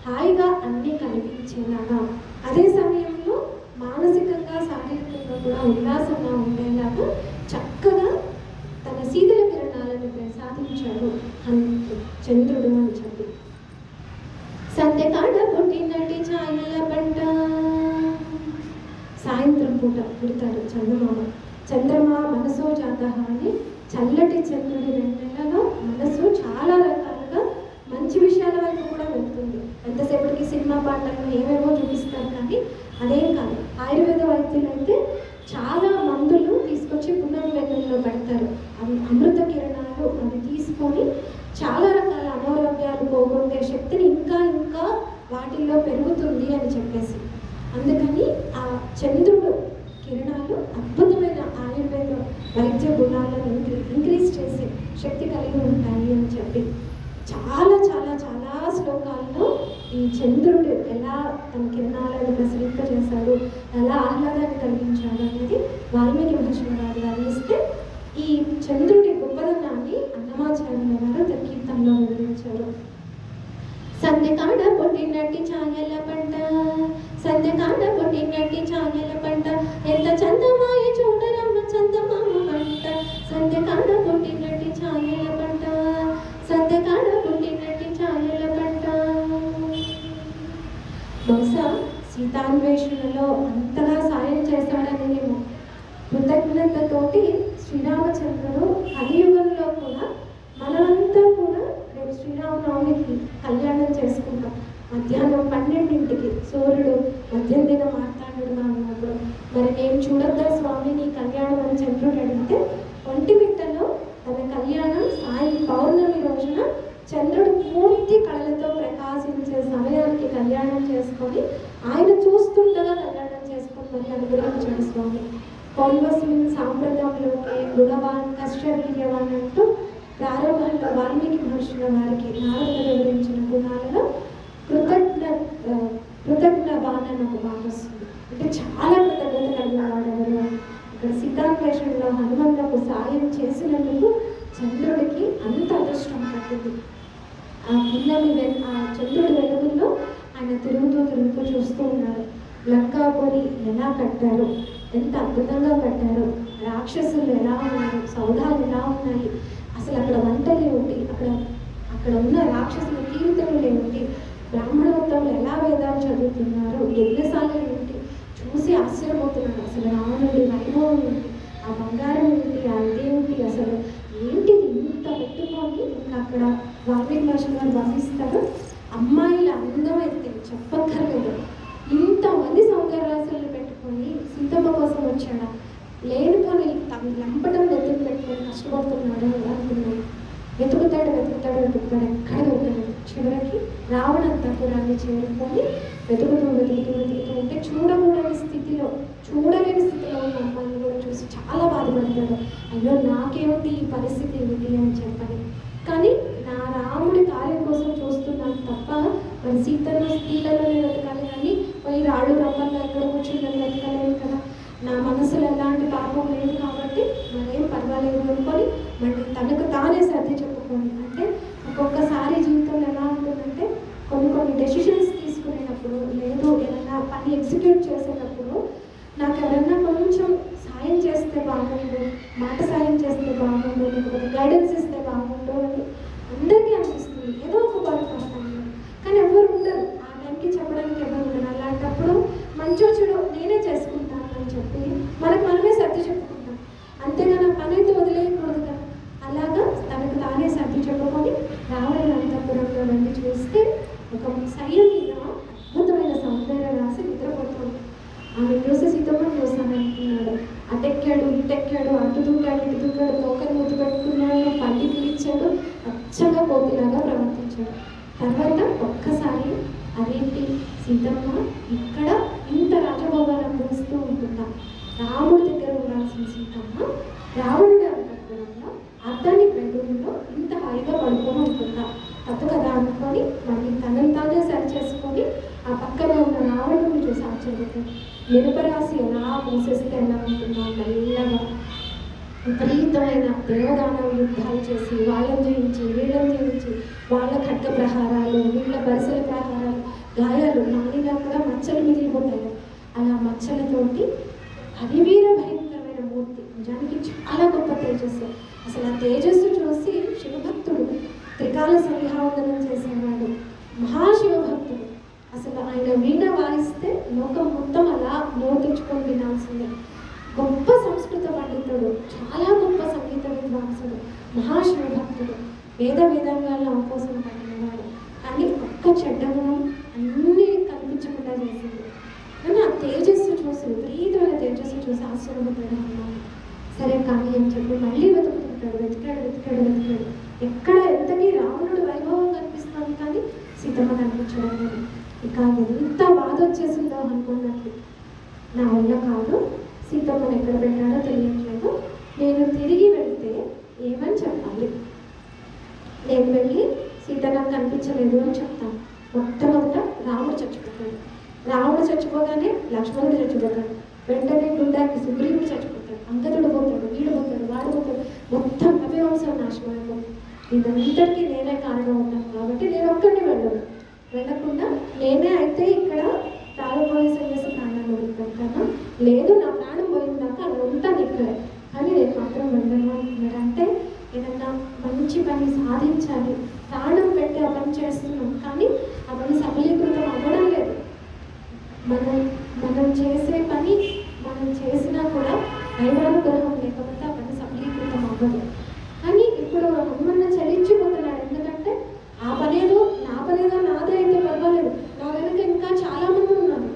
హాయిగా అన్నీ కనిపించేలాగా, అదే సమయంలో మానసికంగా శారీరకంగా కూడా ఉల్లాసంగా ఉండేలాగా చక్కగా ప్రసాదించాడు చంద్రుడు అని చెప్పి. సంధ్యకాడ పుట్టినటి ఛాయల పంట. సాయంత్రం పూట పుడతాడు చంద్రమా మనసో జాతః అని చల్లటి చంద్రుడి వెన్నెలలో మనసు చాలా రకాలుగా మంచి విషయాల వైపు కూడా వెళ్తుంది. ఎంతసేపటికి సినిమా పాటలను ఏమేమో చూపిస్తారు, కానీ అదేం కాదు. ఆయుర్వేద వైద్యులు అయితే చాలా మందులు తీసుకొచ్చి పునర్వేదంలో పెడతారు. అవి అమృత కిరణాలు, అవి తీసుకొని చాలా రకాల అనారోగ్యాలు పోగొట్టే శక్తిని ఇంకా ఇంకా వాటిల్లో పెరుగుతుంది అని చెప్పేసి. అందుకని ఆ చంద్రుడు కిరణాలు అద్భుతమైన ఆయుర్వేద వైద్య గుణాలను ఇంక్రీజ్ చేసే శక్తి కలిగి ఉంటాయి అని చెప్పి చాలా చాలా చాలా శ్లోకాల్లో ఈ చంద్రుడు ఎలా తన కిరణాలను ప్రసరింపజేశాడు, ఎలా ఆహ్లాదాన్ని కలిగించాడు అనేది వాల్మీకి మహర్షి గారు వర్ణిస్తే, ఈ చంద్రుడి గొప్పదనాన్ని అన్నమాచార్యుల గారు తన కీర్తనలో వివరించారు. సంధ్యకాడ పుట్టినట్టి ఛాయల పంట, సంధ్యకాడ పుట్టినట్టి ఛాయల పంట, ఎంత చందమాయ చూడరమ్మ చందమామ పంట. సంధ్యకాడ పుట్టినట్టి ఛాయల పంట, సంధ్యకాడ పుట్టినట్టి ఛాయల పంట. బహుశా సీతాన్వేషణలో అంతగా సాయం చేశాడనేమో. కృతజ్ఞతతోటి శ్రీరామచంద్రుడు కలియుగంలో కూడా మనమంతా కూడా రేపు శ్రీరామనవమికి కళ్యాణం చేసుకుంటాం. మధ్యాహ్నం 12ంటికి సూర్యుడు మధ్యందిన మార్తాండుడుగా ఉన్నప్పుడు మరి నేను చూడొద్దా స్వామి నీ కళ్యాణం అని చంద్రుడు అడిగితే, ఒంటిమిట్టలో తన కళ్యాణం పౌర్ణమి రోజున చంద్రుడు పూర్తి కళలతో ప్రకాశించే సమయానికి కళ్యాణం చేసుకొని ఆయన చూస్తుండగా కళ్యాణం చేసుకొని మరి అనుగ్రహించాడు స్వామి. పౌర్వస్మిన్ సాంప్రదాయంలోకి మృగవాన్ కష్టవీర్యవాన్ అంటూ ప్రారంభంలో వాల్మీకి మహర్షుల వారికి నారదుడు వివరించిన గుణాలలో కృతజ్ఞవాన్ అని ఒక మాట వస్తుంది. అంటే చాలా కృతజ్ఞత కలిగిన వాడెవరు. ఇక్కడ సీతాన్వేషణలో హనుమంతుకు సాయం చేసినందుకు చంద్రుడికి అంత అదృష్టం పట్టింది. ఆ చంద్రుడి వెలుగుల్లో ఆయన తిరుగుతూ చూస్తూ ఉన్నారు. లంకాపురి ఎలా కట్టారు, ఎంత అద్భుతంగా కట్టారు, రాక్షసులు ఎలా ఉన్నారు, సౌధాలు ఎలా ఉన్నాయి, అసలు అక్కడ వంటలు ఏమిటి, అక్కడ ఉన్న రాక్షసుల కీర్తనలు ఏమిటి, బ్రాహ్మణోత్తములు ఎలా వేదాలు చదువుతున్నారు, యజ్ఞశాలలు ఏమిటి చూసి ఆశ్చర్యపోతున్నారు. అసలు రావణుడి వైభవం ఏంటి, ఆ బంగారం ఏంటి, ఆ ఇదేమిటి, అసలు ఏంటిది ఇంత పెట్టుకొని ఇంకా అక్కడ వాల్మీకి మహర్షి గారు వర్ణిస్తారు. అమ్మాయిల అందం అయితే చెప్పక్కర్లేదు. ఇంతమంది సౌందర్యరాశులు పెట్టుకొని సీతమ్మ కోసం వచ్చాడా, లేనిపోని తను లంపటం వెతుకు పెట్టుకొని కష్టపడుతున్నాడు అనుకున్నాడు. వెతుకుతాడు ఎక్కడ దొరకలేదు. చివరికి రావణంతపురాన్ని చేరుకొని వెతుకుతూ ఉంటే చూడలేని స్థితిలో ఉన్న అమ్మాయిని కూడా చూసి చాలా బాధపడతాడు. అయ్యో నాకేమిటి ఈ పరిస్థితి ఏమిటి అని చెప్పని. కానీ నా రాముడి కార్యం కోసం చూస్తున్నాను తప్ప మరి సీతను స్త్రీలలో వెతకాలి, కానీ పోయి రాళ్ళు రమ్మల్లో ఎక్కడ కూర్చుందని వెతకలేదు కదా. నా మనసులో ఎలాంటి పాపం లేదు కాబట్టి మరేం పర్వాలేదు అనుకొని మళ్ళీ తనకు తానే సర్ది చెప్పుకోండి. అంటే ఒక్కొక్కసారి జీవితంలో ఎలా ఉంటుందంటే కొన్ని డెసిషన్స్ తీసుకునేటప్పుడు, లేదు ఏదైనా పని ఎగ్జిక్యూట్ చేసేటప్పుడు నాకు ఎవరన్నా కొంచెం సాయం చేస్తే బాగుండు, మాట సాయం చేస్తే బాగుండు, లేకపోతే గైడెన్స్ ఇస్తే బాగుండు అని అందరికీ అనిపిస్తుంది. ఏదో ఒక పడతాను, కానీ ఎవరు ఉండరు ఆ టైంకి చెప్పడానికి, ఎవరు ఉండరు. అలాంటప్పుడు మంచో చెడు నేనే చేసుకుంటాను అని చెప్పి మనమే సర్ది చెప్పుకుంటాం. అంతేగాని పని అయితే వదిలేయకూడదు కదా. అలాగా తనకు తానే సర్ది చెప్పుకొని రావణ అంతఃపురంలో వెళ్ళి చూస్తే ఒక శయ్య మీద అద్భుతమైన సౌందర్య రాసి నిద్రపోతుంది. ఆమె చూసి సీతమ్మని చూస్తానంటున్నాడు. అటెక్కాడు ఇటెక్కాడు, అటు దూకాడు ఇటు దూకాడు, తోకని ముద్దు పెట్టుకున్నాడు, పల్లి పిలిచాడు, అచ్చగా కోతిలాగా ప్రవర్తించాడు. తర్వాత ఒక్కసారి అదేంటి సీతమ్మ ఇక్కడ ఇంత రాజభోగాలు అనుభవిస్తూ ఉంటుందా, రాముడి దగ్గర ఉండాల్సిన సీతమ్మ రావణుడి అంతఃపురంలో అతని బెడ్రూమ్లో ఇంత హాయిగా పడుకొని ఉంటుందా, తప్పు కదా అనుకొని మళ్ళీ తనని తానే సరి చేసుకొని ఆ పక్కన ఉన్న రావణుడిని చూసి ఆశ్చర్యపోతాడు. నిరపరాశి ఎలా మోసేస్తే ఎలా ఉంటుందో మెల్లగా విపరీతమైన దేవదానవ యుద్ధాలు చేసి వాళ్ళని జయించి వీళ్ళని జయించి వాళ్ళ ఖడ్గ ప్రహారాలు, వీళ్ళ పరిసర ప్రహారాలు, గాయాలు నానిగా కూడా మచ్చలు మిగిలిపోతాయి. అలా మచ్చలతోటి అరివీర భయంకరమైన తేజోమయమైన మూర్తి, నిజానికి చాలా గొప్ప తేజస్సు. అసలు ఆ తేజస్సు చూసి శివభక్తుడు త్రికాల సంధ్యావందనం చేసేవాడు, మహాశివభక్తుడు. అసలు ఆయన వీణ వాయిస్తే లోకం మొత్తం అలా నోటించుకొని వినాల్సిందే. గొప్ప సంస్కృత పండితుడు, చాలా గొప్ప సంగీత విద్వాంసుడు, మహాశివభక్తుడు, వేదాంగాల్లో అవకాశం పడినవాడు. కానీ ఒక్క చెడ్డగుణం అన్నీ కనిపించకుండా చేసింది. కానీ ఆ తేజస్సు చూసి, విపరీతమైన తేజస్సు చూసి ఆశ్చర్యపోతాడు హనుమాన్. సరే కానీ అని చెప్పి మళ్ళీ వెతికాడు. ఎక్కడ ఎంతకీ రావణుడు వైభవం కనిపిస్తుంది కానీ సీతమ్మ కనిపించడం లేదు. ఇక ఎంత బాధ వచ్చేసిందో హనుమాన్కి, నా వల్ల కాదు, సీతమ్మని ఎక్కడ పెట్టాడో తెలియట్లేదు, నేను తిరిగి వెళ్తే ఏమని చెప్పాలి? నేను వెళ్ళి సీత నాకు కనిపించలేదు అని చెప్తాను. మొట్టమొదట రాముడు చచ్చిపోతాడు. రాముడు చచ్చిపోగానే లక్ష్మణుడు చచ్చిపోతాడు. వెంటనే గుండాకి సుగ్రీవుడు చచ్చిపోతాడు. అంగదుడు పోతాడు, వీడు పోతాడు, వాడు పోతాడు. మొత్తం కపివంశం నాశనం అయిపోతుంది. ఇదంతటికీ నేనే కారణం ఉంటాను కాబట్టి నేను ఒక్కడిని వెళ్ళకుండా నేనే అయితే ఇక్కడ రాజపోయే సన్యాసి ప్రాణాలు వదులుతాను. లేదు, నా ప్రాణం పోయిందాక అలా ఉంటాను ఇక్కడే, కానీ నేను మాత్రం వెళ్ళను అంటున్నాడు. అంటే ఏదన్నా మంచి పని సాధించాలి, ప్రాణం పెట్టి ఆ పని చేస్తున్నాం, కానీ ఆ పని సఫలీకృతం అవ్వడం లేదు. మనం చేసే పని మనం చేసినా కూడా దైవానుగ్రహం లేకపోతే ఆ పని సఫలీకృతం అవ్వదు. కానీ ఇప్పుడు హనుమన్న చలించిపోతున్నాడు. ఎందుకంటే నా పనేదో నాదే అయితే పర్వాలేదు, నా వెనక ఇంకా చాలా మంది ఉన్నారు,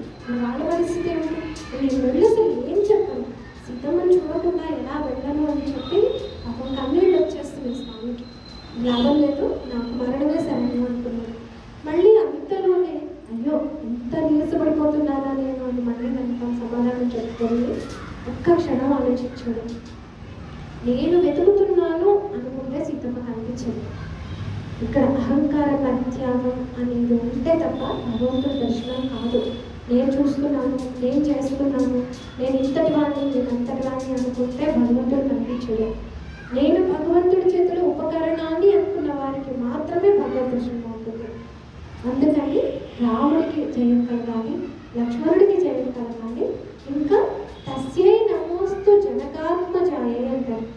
వాళ్ళ పరిస్థితి ఏమిటి? నేను వెళ్ళి అసలు ఏం చెప్పాను, సీతమ్మని చూడకుండా ఎలా వెళ్ళను అని చెప్పి అప్పుడు కన్నీళ్ళు వచ్చేస్తుంది స్వామికి. లాభం లేదు, నాకు మరణమే సరైన అనుకున్నాను. మళ్ళీ అంతలోనే అయ్యో ఎంత నీరసపడిపోతున్నానా నేను అని మళ్ళీ దానికి సమాధానం చెప్పుకొని ఒక్క క్షణం ఆలోచించాడు. నేను వెతుకుతున్నాను అనుకుంటే సీతమ్మ కనిపించదు. ఇక్కడ అహంకార పరిత్యాగం అనేది ఉంటే తప్ప భగవంతుడి దర్శనం కాదు. నేను చూస్తున్నాను, నేను చేస్తున్నాను, నేను ఇంతటి వాడిని, నేను అంతటి వాడిని అనుకుంటే భగవంతుడు కనిపించడు. నేను భగవంతుడి చేతిలో ఉపకరణాన్ని అనుకున్న వారికి మాత్రమే భగవద్ దర్శనం అవుతుంది. అందుకని రాముడికి జయం కలగాలి, లక్ష్మణుడికి జయం కలగాలి, ఇంకా తస్యై నమోస్తు జనకాత్మజాయే అంటారు.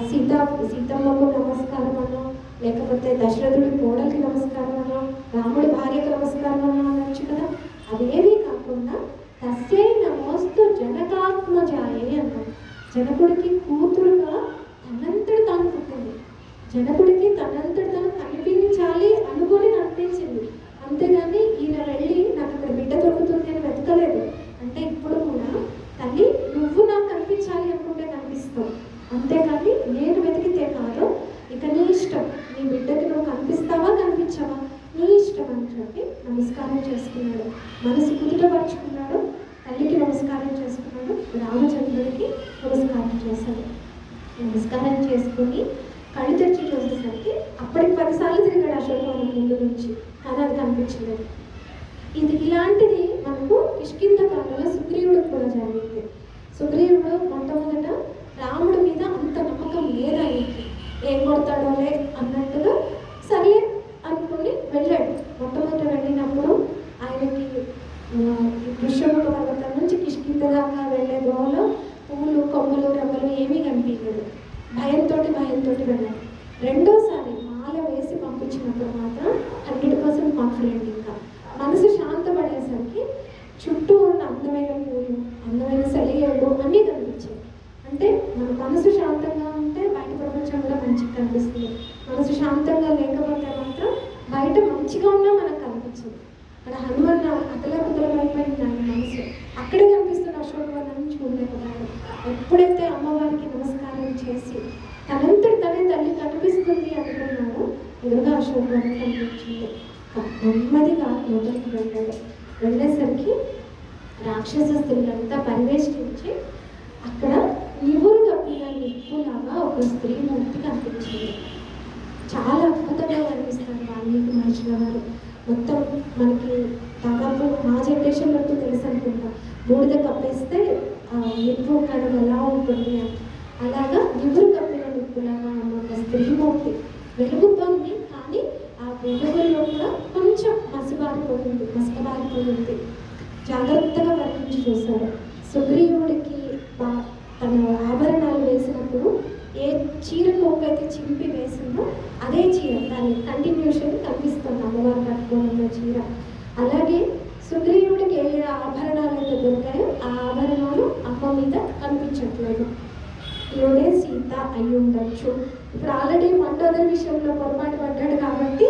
సీతమ్మకు నమస్కారం అనో, లేకపోతే దశరథుడి కోడలికి నమస్కారం అనో, రాముడి భార్యకు నమస్కారం అనో అనొచ్చు కదా. అదేమీ కాకుండా తస్యై నమోస్తు జనకాత్మజాయే అన్నాడు. జనకుడికి కూతురుగా తనంతటి తాను పుట్టింది. జనకుడికి తనంతటి తాను కనిపించాలి అనుకొని కనిపించింది. అంతేగాని ఈయన వెళ్ళి నాకు ఇక్కడ బిడ్డ దొరుకుతుంది అని వెతకలేదు. అంటే ఇప్పుడు కూడా తల్లి నువ్వు నాకు కనిపించాలి అనుకుంటే కనిపిస్తావు, అంతేగాని నేను వెతికితే కాదు, ఇక నీ ఇష్టం, నీ బిడ్డకి నువ్వు కనిపిస్తావా కనిపించావా నీ ఇష్టం అని చెప్పి నమస్కారం చేసుకున్నాడు. మనసు కుదుటపరుచుకున్నాడు, తల్లికి నమస్కారం చేసుకున్నాడు, రామచంద్రుడికి నమస్కారం చేశాడు. నమస్కారం చేసుకుని కళ్ళు తెచ్చి చూసేసరికి అప్పటికి 10 సార్లు తిరిగాడు అశోకవనం ముందు నుంచి, కానీ అది కనిపించలేదు. ఇలాంటిది మనకు కిష్కింధ కాలంలో సుగ్రీవుడికి కూడా జరిగింది. సుగ్రీవుడు మొట్టమొదట రాముడి మీద అంత నమ్మకం లేదు ఆయనకి, ఏం కొడతాడోలే అన్నట్టుగా సరే అనుకుని వెళ్ళాడు. మొట్టమొదట వెళ్ళినప్పుడు ఆయనకి వృషభ పర్వతం నుంచి కిష్కింధ దాకా వెళ్ళే దోవలో పువ్వులు, కొమ్మలు, రెమ్మలు ఏమీ కనిపించలేదు. భయంతో వెళ్ళాడు. రెండోసారి మాల వేసి పంపించినప్పుడు మాత్రం 100% కాన్ఫిడెంట్. ఇంకా మనసు శాంతపడేసరికి చుట్టూ ఉన్న అందమైన పూలు, అందమైన సెలయేళ్ళు అన్నీ కనిపించాయి. అంటే మన మనసు శాంతంగా ఉంటే బయట ప్రపంచం కూడా మంచిగా కనిపిస్తుంది. మనసు శాంతంగా లేకపోతే మాత్రం బయట మంచిగా ఉన్నా మనకు కనిపించదు. అక్కడ హనుమాన్ అతలకుతలమైపోయింది ఆయన మనసు. అక్కడే కనిపిస్తున్న అశోకవనం చూడలేకపోయాడు. ఎప్పుడైతే అమ్మవారికి నమస్కారం చేసి తనంతటి తనే తల్లి కనిపిస్తుంది అనుకున్నాడు, ఎదురుగా అశోకవనం కనిపించింది. నెమ్మదిగా లోపలికి వెళ్ళాడు. వెళ్ళేసరికి రాక్షస స్త్రీలంతా పరివేష్టించి అక్కడ నివురు కప్పిన నిప్పులాగా ఒక స్త్రీ మూర్తి కనిపించింది. చాలా అద్భుతంగా కనిపిస్తారు వాల్మీకి మహర్షుల వారు. మొత్తం మనకి దాదాపు మా జనరేషన్ వరకు తెలుసు అనుకుంటా, బూడిద కప్పేస్తే నిప్పు కడుగు ఎలా ఉంటుంది అని. అలాగా నివురు కప్పిన నిప్పులాగా ఒక స్త్రీమూర్తి వెలుగుతోంది. కానీ ఆ వెలుగులో కూడా కొంచెం మసకబారిపోయింది. జాగ్రత్తగా పరీక్షించి చూశాడు. సుగ్రీవుడికి ఆభరణాలు వేసినప్పుడు ఏ చీర కొక్కైతే చింపి వేసిందో అదే చీర దాని కంటిన్యూషన్ కనిపిస్తుంది అమ్మవారు కట్టుకోనున్న చీర. అలాగే సుగ్రీవుడికి ఏ ఆభరణాలు అయితే దొరికాయో ఆ ఆభరణాలు అమ్మ మీద కనిపించట్లేదు. ఈవిడే సీత అయి ఉండొచ్చు. ఇప్పుడు ఆల్రెడీ మండోదరి విషయంలో పొరపాటు పడ్డాడు కాబట్టి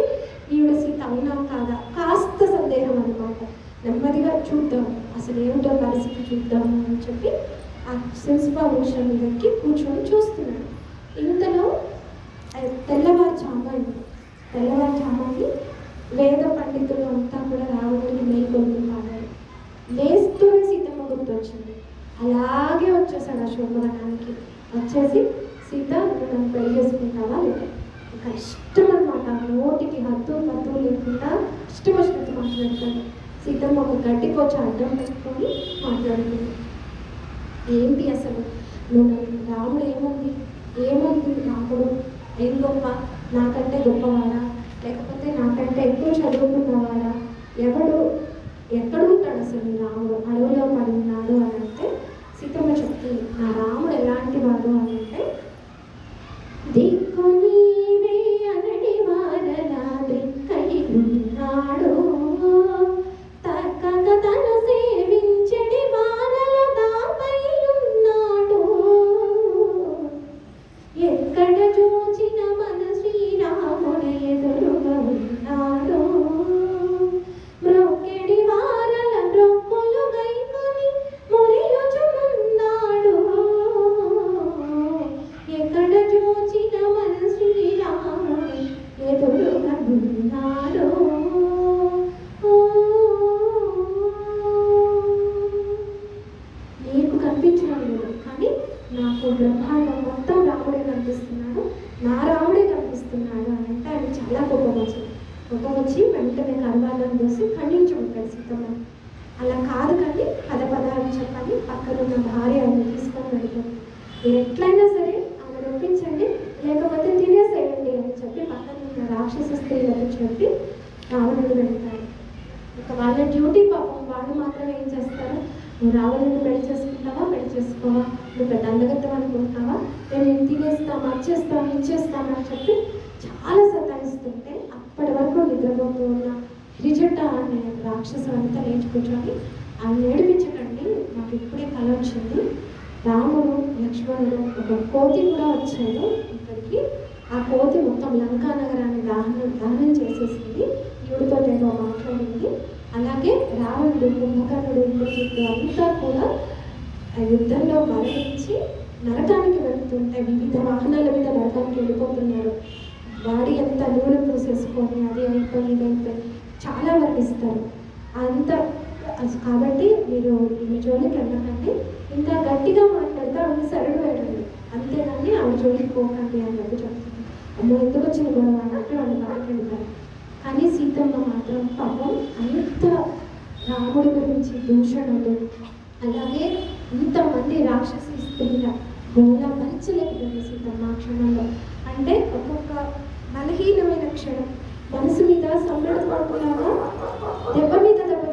ఈవిడ సీత అవునా కాదా కాస్త సందేహం అనమాట. నెమ్మదిగా చూద్దాం అసలు ఏమిటో పరిస్థితి చూద్దాము అని చెప్పి ఆ శిల్పాభూషణం మీదకి కూర్చొని చూస్తున్నాడు. ఇంతలో తెల్లవారుజాముని వేద పండితులు అంతా కూడా రావడానికి మేల్కొల్పి పాడారు. లేస్తూనే సీతమ్మ గుర్తొచ్చింది. అలాగే వచ్చేసాడు ఆ శోభవనానికి. వచ్చేసి సీత నన్ను పెళ్లి చేసుకుంటావా లేదా ఇక ఇష్టం అనమాట. నోటికి హద్దు పద్దు లేకుండా ఇష్టం వచ్చినట్టు మాట్లాడతాడు. సీతమ్మ ఒక గడ్డి పోచ అడ్డం పెట్టుకొని మాట్లాడుతుంది. ఏంటి అసలు నువ్వు రాముడు ఏముంది రాముడు ఏం గొప్ప, నాకంటే గొప్పవాడా లేకపోతే నాకంటే ఎక్కువ చదువుకున్నవాడా, ఎక్కడుంటాడు అసలు రాముడు, అడవిలో పడి ఉన్నాడు అని అంటే సీతమ్మ చెప్తుంది నా రాముడు ఎలాంటి వాడు అని అంటే దిక్కు నీవే అనడి వారలా దిక్కై ఉన్నాడు తక్కక తను సేవించడి వారల దాపై ఉన్నాడు ఎక్కడ చూచిన మన శ్రీరాముడు ఎదురుగా ఉన్నాడు మ్రొక్కెడి వారల మ్రొక్కులు గైకొని మురియుచున్నాడు ఎక్కడ చూచిన మన శ్రీరాముడు ఎదురుగా ఉన్నాడు. నీకు కనిపించడం లేదు కానీ నాకు బ్రహ్మాండం మొత్తం రాముడే కనిపిస్తున్నాడు, నా రాముడే కనిపిస్తున్నాడు అని అంటే ఆయన చాలా కోపం వచ్చి వెంటనే కర్వాలను చూసి ఖండించుకుంటాడు సీతమ్మ. అలా కాదు కానీ పదాలు చెప్పాలి. పక్కనున్న భార్య ఆయన తీసుకొని వెళ్తాడు. మీరు ఎట్లయినా సరే ఆమెను ఒప్పించండి లేకపోతే తినేసేయండి అని చెప్పి పక్కనున్న రాక్షస స్త్రీలకు చెప్పి రావణుడు వెళ్తాడు. ఇక వాళ్ళ డ్యూటీ పాపం వాళ్ళు మాత్రం ఏం చేస్తారు, నువ్వు రావణుడిని పెళ్లి చేసుకోవా, నువ్వు పెద్ద అందగత్తం అనుకుంటున్నావా, నేను తినేస్తాను వచ్చేస్తాను ఇచ్చేస్తాను అని చెప్పి చాలా సతాయిస్తుంటే అప్పటి వరకు నిద్రపోతూ ఉన్న హిరిజట అనే రాక్షసు అంతా లేచి కూర్చొని ఆయన ఏడిపించకండి, నాకు ఇప్పుడే కళ వచ్చింది, రాముడు లక్ష్మణుడు ఒక కోతి కూడా వచ్చాడు ఇక్కడికి, ఆ కోతి మొత్తం లంకా నగరాన్ని దహనం చేసేసింది, ఈవిడితో ఏదో మాట్లాడింది, అలాగే రావణుడు కుంభకర్ణుడు ఇంద్రజిత్తు అంతా కూడా యుద్ధంలో మరణించి నరకానికి వెళ్తుంటే వివిధ వాహనాల మీద నరకానికి వెళ్ళిపోతున్నారు. బాడీ అంతా నూనె పూసేసుకొని అది అయిపోయి చాలా వర్ణిస్తారు అంత. కాబట్టి మీరు ఈమె జోలికి వెళ్ళకండి, ఇంకా గట్టిగా మాట్లాడితే ఆవిడ సరడు వేయండి అంతేగాని ఆవిడ జోలికి పోకండి అని చెప్పి చెప్తుంది. అమ్మో ఎందుకు వచ్చిన గొడవ అంటే వాళ్ళు మాట్లాడతారు. కానీ సీతమ్మ మాత్రం పాపం అంత రాముడి గురించి దూషణలు అలాగే ఇంతమంది రాక్షసి స్త్రీల గోళ భరించలేకపోయింది సీతమ్మ క్షణంలో. అంటే ఒక్కొక్క బలహీనమైన క్షణం మనసు మీద సంబడ పడుకున్నాగా దెబ్బ మీద దెబ్బ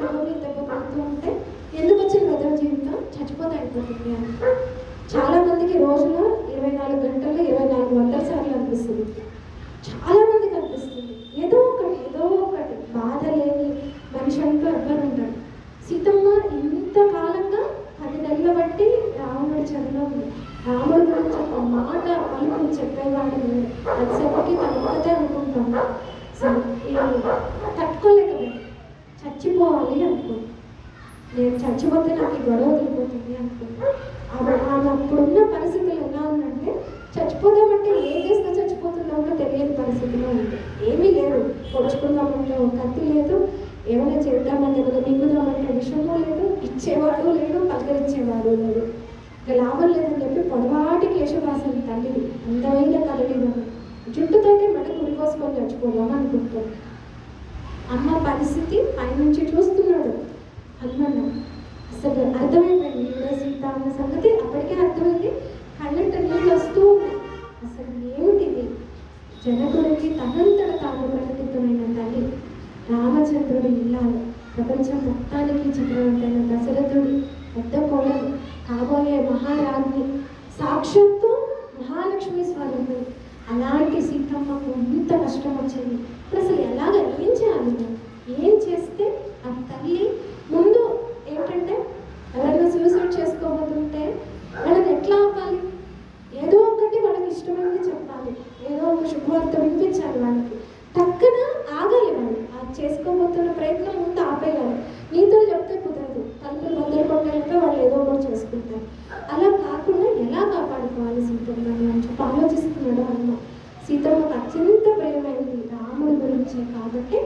పడుతూ ఉంటే ఎందుకు వచ్చిన వెదవ జీవితం చచ్చిపోతే అయిపోతుంది అని. చాలా మందికి రోజులో 24 గంటల్లో 2400 సార్లు అనిపిస్తుంది, చాలా మందికి అనిపిస్తుంది. ఏదో ఒకటి బాధ లేని మనిషి అంటూ ఎవ్వరు ఉంటాడు. సీతమ్మ ఇంతకాలంగా 10 నెలల బట్టి రావణుడి చెరలో ఉంది. రాముడి గురించి ఒక మాట పలుకులు చెప్పేవాడు లేదు. అదిసేపటికి తన ఒక్కతే అనుకుంటాను తట్టుకోలేకపోయింది, చచ్చిపోవాలి అనుకుంది. నేను చచ్చిపోతే నాకు ఈ గొడవ వదిలిపోతుంది అనుకుంటాను. ఆమె అప్పుడున్న పరిస్థితులు ఎలా ఉందంటే చచ్చిపోదామంటే ఏం చేస్తే చచ్చిపోతున్నామో తెలియని పరిస్థితిలో ఉంది. ఏమీ లేదు, పొడుచుకుందామంటే ఒక కత్తి లేదు, ఏమైనా చేద్దామంటే ఏమైనా మింగుదామంటే విషయమూ లేదు, ఇచ్చేవాడు లేడు, పలకరించేవాడు లేదు. ఇక లాభం లేదని చెప్పి పొడవాటి కేశవాసని తల్లిది అందమైన కదలిదని జుట్టుతోటి మెడకు ఉరికోసుకొని చచ్చిపోదాం అనుకుంటాం. అమ్మ పరిస్థితి పైనుంచి చూస్తున్నాడు హనుమన్న. అసలు అర్థమైపోయింది ఈవిడ సీత అన్న సంగతి అప్పటికే అర్థమైంది. కళ్ళంట నీళ్ళు వస్తూ ఉన్నాయి. అసలు ఏమిటిది, జనకుడికి తనంతట తాను ప్రకటితమైన తల్లి, రామచంద్రుడి ఇల్లాలు, ప్రపంచం మొత్తానికి చక్రవర్తి అయిన దశరథుడి పెద్ద కోడలు, కాబోయే మహారాజ్ని, సాక్షాత్తు మహాలక్ష్మి స్వరూపం. అలాంటి సీతమ్మకు ఎంత కష్టం వచ్చింది. ఇప్పుడు అసలు ఎలాగ ఏం చేయాలి? ఏం చేస్తే ఆ తల్లి ముందు ఏంటంటే ఎవరైనా సూసైడ్ చేసుకోబోతుంటే వాళ్ళని ఎట్లా ఆపాలి? ఏదో ఒకటి వాళ్ళకి ఇష్టమైనది చెప్పాలి, ఏదో ఒక శుభవార్త వినిపించాలి. వాళ్ళకి టక్కున ఆగాలి. వాళ్ళు అది చేసుకోబోతున్న ప్రయత్నం ముందు ఆపేయాలి. నీతో చెప్తే కుదరదు, తలుపులు బద్దలు కొట్టాలంటే వాళ్ళు ఏదో ఒకటి చేసుకుంటారు. అలా కాకుండా ఎలా కాపాడుకోవాలి సీతమ్మని అని చెప్పి ఆలోచిస్తున్నాడు హనుమ. సీతమ్మకు అత్యంత ప్రేమైంది రాముడి గురించే కాబట్టి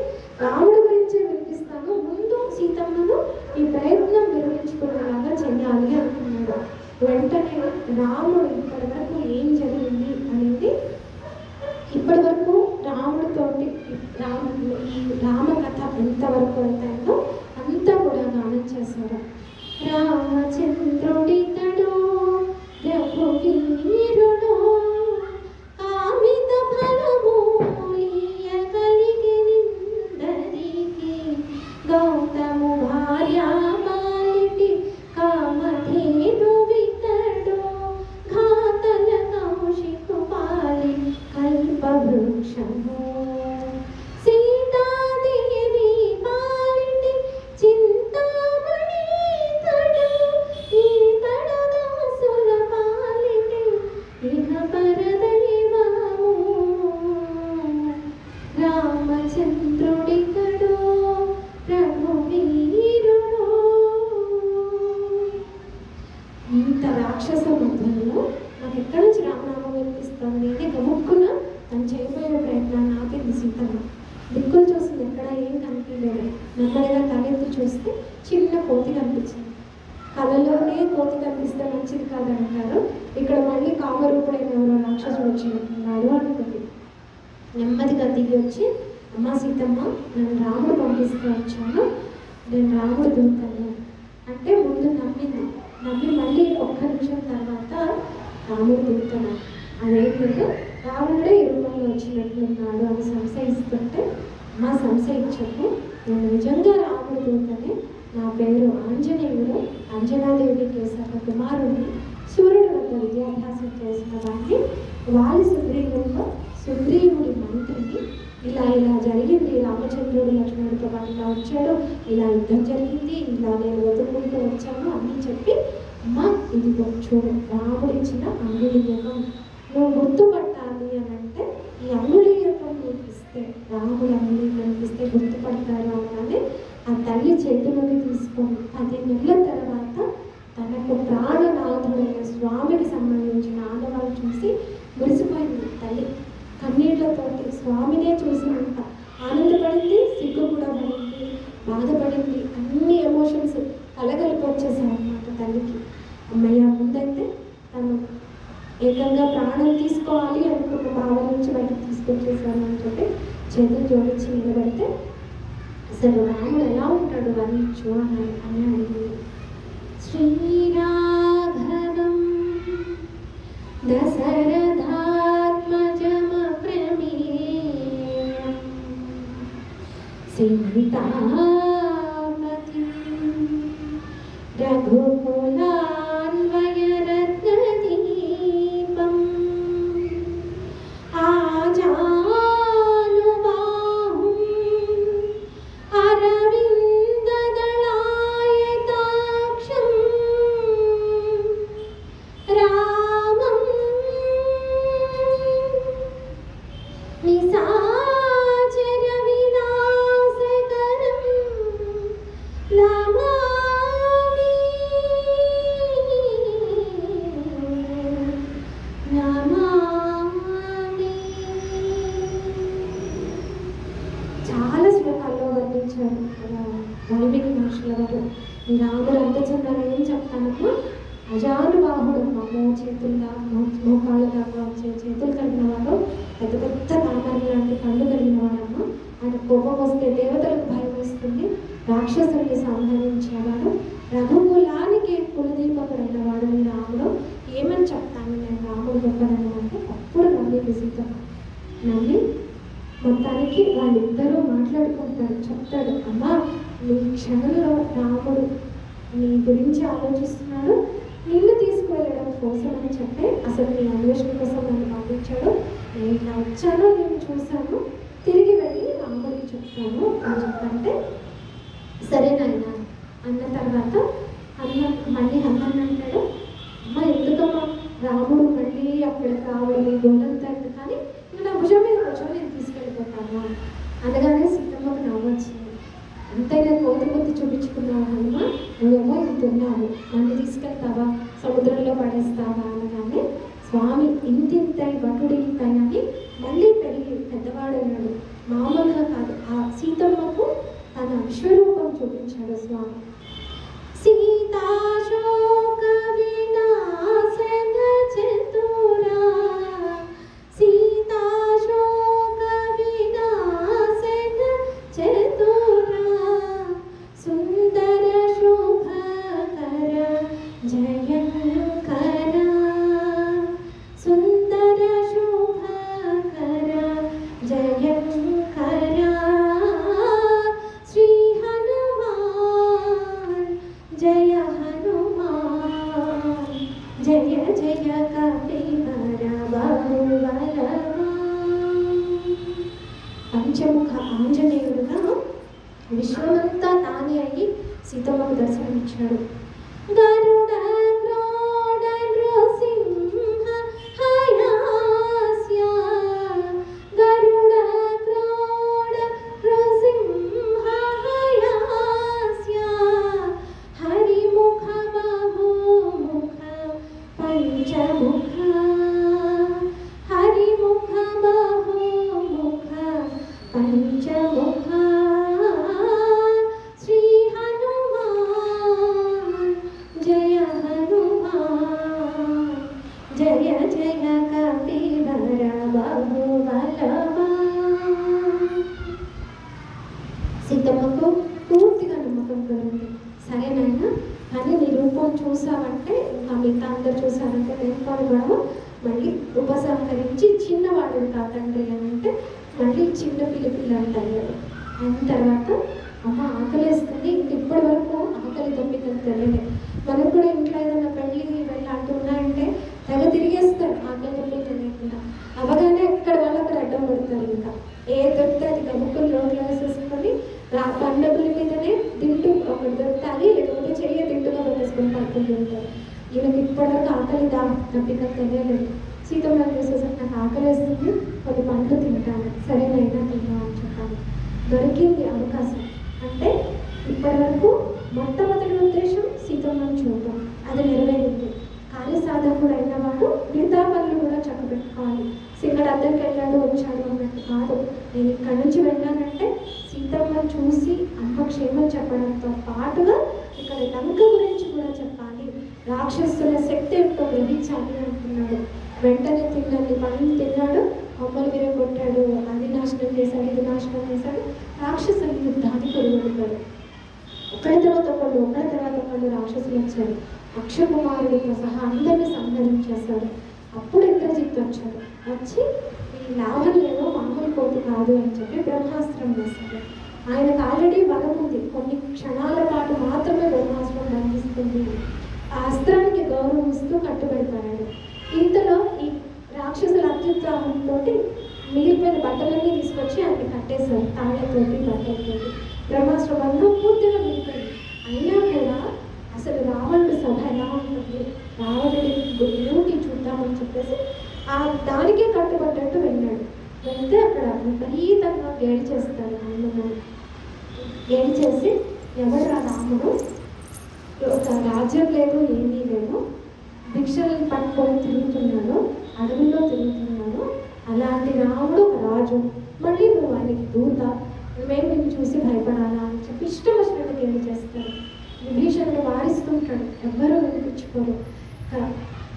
రాముడి గురించే వినిపిస్తాను. ముందు సీతమ్మను ఈ ప్రయత్నం విరమించుకునేలాగా చెయ్యాలి అనుకున్నాడు. వెంటనే రాముడు ఇప్పటి వరకు ఏం జరిగింది అనేది, ఇప్పటి వరకు రాముడితోటి ఈ రామకథ ఎంతవరకు అవుతాయో అంతా కూడా గానం చేశారు. రామచంద్రుడితడు రఘువీరుడు కామిత ఫలము కలిగినందరికి గౌతము భార్య మాలిటి కామధేను వితడు ఘాతల కౌశికు పాలి కల్పవృక్షము సీతాదేవి పాలిటి చింతామణి తడు ఈతడు దాసుల పాలిటి ఇహ పరదైవము రామచంద్రుడితడు రఘువీరుడు. ఇంత రాక్షస మధ్యంలో నాకు ఎక్కడి నుంచి రామనామం వినిపిస్తుంది ఇది గముక్కున తను చేయబోయే ప్రయత్నాన్ని ఆపింది సీతమ్మ. దిక్కులు చూసింది, ఎక్కడ ఏం కనిపించలేదు. నెమ్మదిగా తలెత్తి చూస్తే చిన్న కోతి కనిపించింది. కళలోనే కోతి కనిపిస్తే మంచిది కాదంటారు. ఇక్కడ మళ్ళీ కామరూపుడైన ఎవరో రాక్షసుడు వచ్చినట్టున్నాడు అనుకుంది. నెమ్మదిగా దిగి వచ్చి, అమ్మ సీతమ్మ, నన్ను రాముడు పంపిస్తూ వచ్చాను, నేను రాముడు దూతాను అంటే ముందు నమ్మి మళ్ళీ ఒక్క నిమిషం తర్వాత రాముడు దూతాను అదేంటో రావణుడే ఈ రూపంలో వచ్చినట్లున్నాడు అని సంశయిస్తుంటే, మా సంశయించకు, నేను నిజంగా రాముడు దూతనే, నా పేరు ఆంజనేయుడు, అంజనాదేవి కేసర కుమారుడిని, సూర్యుడి వద్ద విద్యాభ్యాసం చేసిన వాడిని, వాలి సుగ్రీవుడిలో సుగ్రీవుడి మంత్రిని, ఇలా జరిగింది, రామచంద్రుడు లక్ష్మణుడితో పాటు ఇలా వచ్చాడు, ఇలా యుద్ధం జరిగింది, ఇలా నేను వెతుక్కుంటూ వచ్చాను అన్నీ చెప్పి, అమ్మ ఇది చూడు రాముడు ఇచ్చిన అంగుళీయకం, నువ్వు గుర్తుపట్టాలి అని అంటే ఈ అంగుళీయకం నీకు ఇస్తే, రాముడు అంగుళీయకం ఇస్తే గుర్తుపడతారు అనగానే ఆ తల్లి చేతిలోకి తీసుకొని 10 నెలల తర్వాత తనకు ప్రాణనాథుడైన స్వామికి సంబంధించిన ఆనవాళ్ళు చూసి మురిసిపోయింది తల్లి. కన్నీళ్లతోటి స్వామినే చూసినంత ఆనందపడింది, సిగ్గు కూడా పడింది, బాధపడింది, అన్ని ఎమోషన్స్ కలగలిపి వచ్చేసాయి అన్నమాట తల్లికి. అమ్మయ్య, ముందైతే తను ఏకంగా ప్రాణం తీసుకోవాలి అనుకున్న భావం నుంచి బయటకు తీసుకొచ్చేసాను అని చెప్పి చేతులు జోడించి నిలబడితే, అసలు రాముడు ఎలా ఉంటాడు అని చూడాలి అని అడిగింది. శ్రీరాఘవం దశరథాత్మజమప్రమేయం సీతాపతిం రఘుకులాన్వయరత్నదీపం ఆజానుబాహుం అరవిందదళాయతాక్షం రామం నిశాచర వినాశకరం నమామి నమామి. చాలా శ్లోకాల్లో వర్ణించారు వాల్మీకి మహర్షుల వారు. ఈ రాముడు అంత చందాలు ఏం చెప్తానమ్మా, అజానుబాహుడమ్మ, చేతులుగా మోకాళ్ళు దాకా వచ్చే చేతులు కలిగిన వాడు, పెద్ద పెద్ద తామరలు లాంటి కళ్ళు కలిగిన వాడమ్మ. ఆయన కోపం వస్తే దేవతలకు భయం వేస్తుంది, రాక్షసుల్ని సంహరించేవాడు, రఘుకులానికి కులదీపకుడైన వాడు ఈ రాముడు. ఏమని చెప్తాను నేను రాముడు గొప్పదనం అంటే, అప్పుడు నమ్మి సీతమ్మ నమ్మి మొత్తానికి వాళ్ళిద్దరూ మాట్లాడుకుంటాడు. చెప్తాడు, అమ్మా నీ క్షణంలో రాముడు నీ గురించి ఆలోచిస్తున్నాడు, నిన్ను తీసుకువెళ్ళడం కోసం అని చెప్పి అసలు నీ అన్వేషణ కోసం నన్ను పంపించాడు. నేను ఇట్లా వచ్చాను, నేను చూశాను, తిరిగి వెళ్ళి రాముడికి చెప్తాను అని చెప్పంటే సరే నాయన అన్న తర్వాత మళ్ళీ హనుమాన్ అంటాడు, అమ్మ ఎందుకమ్మా రాముడు మళ్ళీ అక్కడికి రావడం ఈ గోలంతా కానీ నా భుజం మీద కూర్చొని నేను తీసుకెళ్ళిపోతాను అనగానే సీతమ్మకు నవ్వొచ్చింది. ఎంతైనా కోతి కొద్ది చూపించుకున్నావు హనుమ, నువ్వేమో ఇంత ఉన్నావు, నన్ను తీసుకెళ్తావా, సముద్రంలో పడేస్తావా అనగానే స్వామి ఇంతింతై వటుడింతైనని మళ్ళీ పెద్దవాడన్నాడు. మామూలుగా కాదు, ఆ సీతమ్మకు తన విశ్వరూపం చూపించాడు స్వామి. సీతాశోక వినాశన చతురా, సీతాశోక వినాశన చతురా, సుందర శుభకర జయంకర, సుందర శుభకర జయంకర, శ్రీ హనుమాన్ జయ హనుమాన్, జయ జయ కపివర బాహుబలవాన్. పంచముఖ ఆంజనేయుడుగా విశ్వమంతా తానే అయ్యి సీతమ్మకు దర్శనమిచ్చాడు. గరుడ క్రోడ నృసింహ హయాస్య, గరుడ క్రోడ నృసింహ హయాస్య, హరిముఖ బహుముఖ పంచముఖ, హరిముఖ బహుముఖ పంచముఖ, శ్రీ హనుమాన్ జయ హనుమాన్, జయ జయ కపివర బాహుబలవాన్. సీతమ్మకు పూర్తిగా నమ్మకం కలిగింది. సరే నాయన, కానీ నీ రూపం చూసావంటే ఇంకా మిగతా అందరు చూసారంటే నేను గొడవ మళ్ళీ ఉపసంహరించి చిన్నవాడు కా తండ్రి అని అంటే మళ్ళీ చిన్న పిల్ల అంటారు. అయిన తర్వాత అమ్మ ఆకలేస్తుంది, ఇంక ఇప్పటి వరకు ఆకలి తప్పిదని తెలియలేదు. మనకు కూడా ఇంట్లో ఏదైనా పెళ్ళి వెళ్ళాంటూ ఉన్నాయంటే తెగ తిరిగేస్తారు ఆకలి తప్పి తెలియకుండా. అవగానే ఎక్కడ వాళ్ళకి అడ్డం పడతారు. ఇంకా ఏ దొరికితే అది గబుక్కులు రోడ్లు వేసేసుకొని పండగల మీదనే తింటూ ఒకటి దొరుకుతాలి, లేకపోతే చెయ్యి తింటుగా పెట్టేసుకొని పడుకుంటూ ఉంటారు. ఈయనకి ఇప్పటివరకు ఆకలి తప్పిక తెలియలేదు. సీతమ్మ చూసేసరికి నాకు ఆకలి వేస్తుంది, కొన్ని పండ్లు తింటాను, సరేనైనా తిన్నా అని చెప్పాను. దొరికింది అవకాశం. అంటే ఇప్పటి వరకు మొట్టమొదటి ఉద్దేశం సీతమ్మను చూడటం, అది నెరవేరింది. కార్యసాధకుడు అయిన వాడు మిగతా పనులు కూడా చక్కబెట్టుకోవాలి. సింగడు అద్దరికి వెళ్ళాడు వచ్చాడు అన్నట్టు కాదు. నేను ఇక్కడి నుంచి వెళ్ళానంటే సీతమ్మను చూసి అమ్మ క్షేమం చెప్పడంతో పాటుగా ఇక్కడ లంక గురించి కూడా చెప్పాలి, రాక్షసుల శక్తి ఏంటో గ్రహించాలి అంటున్నాడు. వెంటనే తిన్నది పనులు తిన్నాడు, బొమ్మలు విరగొట్టాడు, అది నాశనం చేశాడు, ఇది నాశనం చేశాడు. రాక్షసులు యుద్ధాన్ని కొడుగొడతాడు. ఒకరి తర్వాత ఒకళ్ళు రాక్షసులు వచ్చారు. అక్షకుమారుడితో సహా అందరినీ సంహరించేశాడు. అప్పుడు ఇంద్రజిత్ వచ్చాడు. వచ్చి ఈ లావణ్యేమో మామూలు కోతి కాదు అని చెప్పి బ్రహ్మాస్త్రం వేశాడు. ఆయనకు ఆల్రెడీ బలం ఉంది, కొన్ని క్షణాల పాటు మాత్రమే బ్రహ్మాస్త్రం బంధిస్తుంది. ఆ అస్త్రానికి గౌరవిస్తూ కట్టుబెడతాడు. ఇంతలో ఈ రాక్షసుల అత్యుత్సాహంతో మిగిలిపోయిన బట్టలన్నీ తీసుకొచ్చి ఆయన కట్టేశారు. తాళ్లతోటి బట్టలతోటి బ్రహ్మాస్త్ర బంధం పూర్తిగా మిగిలిపోయింది. అయినా కూడా అసలు రావణుడి సభ ఎలా ఉంటుంది, రావణుడి ఊటి చూద్దామని చెప్పేసి ఆ దానికే కట్టుబడ్డట్టు వెళ్ళాడు. వెళ్తే అక్కడ విపరీతంగా గేడి చేస్తాడు. హనుమాన్ గేడి చేసి ఎవరు ఆ రాముడు, ఒక రాజ్యం లేదు ఏమీ లేదు, భిక్షలను పట్టుకొని తిరుగుతున్నాడు, అడవిలో తిరుగుతున్నాడు, అలాంటి రాముడు ఒక రాజు, మళ్ళీ నువ్వు ఆయనకి దూత, మేము నిన్ను చూసి భయపడాలా అని చెప్పి ఇష్టం వచ్చినట్టు గేడి చేస్తాడు. విభీషణుడు వారిస్తుంటాడు, ఎవ్వరూ వినిపించుకోరు.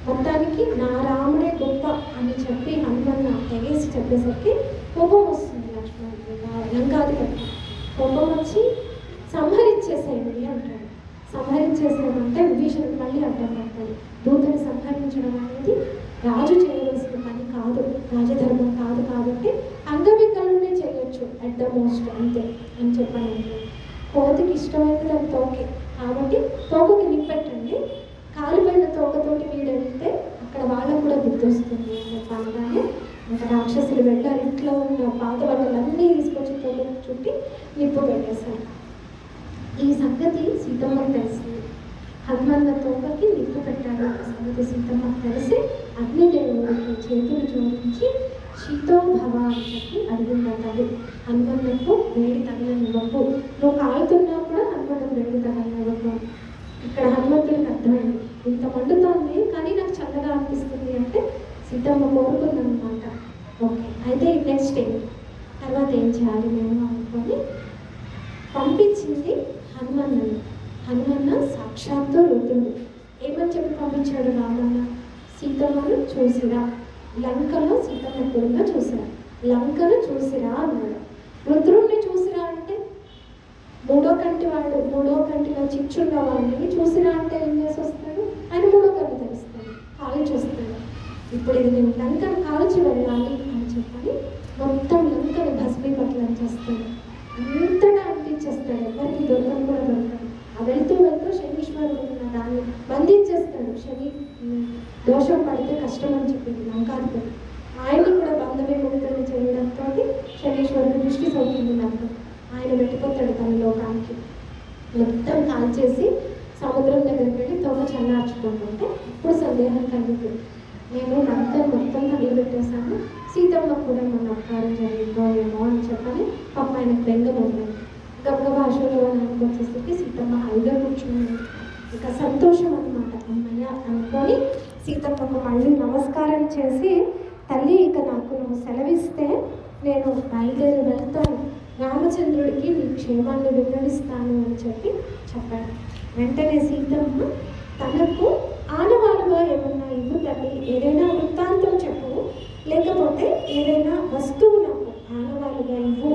మొత్తానికి నా రాముడే గొప్ప అని చెప్పి హనుమన్న తెగేసి చెప్పేసరికి కోపం వస్తుంది లక్ష్మణుడికి. లంకాధిపతి కోపం వచ్చి సంహరించేసేయండి అంటాడు. సంహరించేసేయమంటే విభీషణుడు మళ్ళీ అడ్డం పడతాడు. దూతని సంహరించడం అనేది రాజు చేయవలసిన పని కాదు, రాజధర్మం కాదు. కాబట్టి అంగవికలునే చేయొచ్చు అట్ ద మోస్ట్ అంతే అని చెప్పాను. కోతికి ఇష్టమైనది దాని తోకే, కాబట్టి తోకకి నిప్పెట్టండి, కాలిపోయిన తోకతోటి వీడు వెళ్తే అక్కడ వాళ్ళకు కూడా బుద్ధి వస్తుంది అని చెప్పగానే ఇంకా రాక్షసులు వెళ్ళారు. ఇంట్లో ఉన్న పాత బట్టలన్నీ తీసుకొచ్చి తోక చుట్టి నిప్పు పెట్టేశారు. ఈ సంగతి సీతమ్మకు తెలిసింది. హనుమన్న తోకకి నిప్పు పెట్టాడు ఆ సంగతి సీతమ్మకు తెలిసి అగ్నిదేవుడికి చేతులు జోడించి శీతో భవ అని చెప్పి అడిగింది తల్లి. హనుమన్నకు వేడి తగలనివ్వకు, నువ్వు కాలుతున్నా కూడా హనుమన్నకు వేడి తగలనివ్వకు. ఇక్కడ హనుమంతుడికి అర్థమైంది, ఇంత మండుతోంది కానీ నాకు చల్లగా అనిపిస్తుంది అంటే సీతమ్మ కోరుకుందనమాట. ఓకే, అయితే నెక్స్ట్ ఏంటి, తర్వాత ఏం చేయాలి మేము అనుకొని పంపించింది హనుమన్నని. హనుమన్న సాక్షాత్తు రుద్రుడు. ఏమని చెప్పి పంపించాడు రామన్న? సీతమ్మను చూసిరా, లంకలో సీతమ్మ ఎప్పుడుగా చూసిరా, లంకను చూసిరా అన్నాడు. రుద్రుడిని చూసిరా అంటే మూడో కంటిలో చిచ్చున్న వాడిని చూసిరా అంటే ఏం చేసి వస్తాడు? ఆయన మూడో కంటి తెలుస్తాడు, కాలు చూస్తాడు. ఇప్పుడు ఇది నేను లంకను కాల్చి వెళ్ళాలి అని చెప్పని మొత్తం లంకని భస్మీపట్లం చేస్తాడు. అంతటా అనిపించేస్తాడు, ఎవరికి దొరకని కూడా దొరకదు. ఆ వెళ్తూ శనీశ్వరుడు ఉన్న దాన్ని బంధించేస్తాడు. శని దోషం పడితే కష్టం అని చెప్పింది లంకాధిపతి. ఆయన్ని కూడా బంధవిముక్తులు చేయడంతో శనీశ్వరుడు దృష్టి సోకింది నాకు. ఆయన వెళ్ళిపోతాడు తన లోకానికి. మొత్తం కాల్చేసి సముద్రం దగ్గరికి వెళ్ళి తోమ చల్లార్చుకుంటుంటే ఇప్పుడు సందేహం కలుగుతుంది, నేను లంకను మొత్తం తగిలిపెట్టేశాను, సీతమ్మకు కూడా మన అపకారం జరిగిందో ఏమో అని చెప్పని పాప ఆయన బెంగం ఉన్నాయి. గబగబా అశోకవనానికి వచ్చేసరికి సీతమ్మ హైగా కూర్చున్నాను. ఇక సంతోషం అనమాట. అమ్మయ్య అనుకొని సీతమ్మకు మళ్ళీ నమస్కారం చేసి, తల్లి ఇక నాకు నువ్వు సెలవిస్తే నేను బయలుదేరి వెళ్తాను, రామచంద్రుడికి నీ క్షేమాన్ని వివరిస్తాను అని చెప్పాడు. వెంటనే సీతమ్మ తనకు ఆనవాలుగా ఏమన్నా ఇవ్వు తల్లి, ఏదైనా వృత్తాంతం చెప్పు, లేకపోతే ఏదైనా వస్తువు నాకు ఆనవాలుగా ఇవ్వు,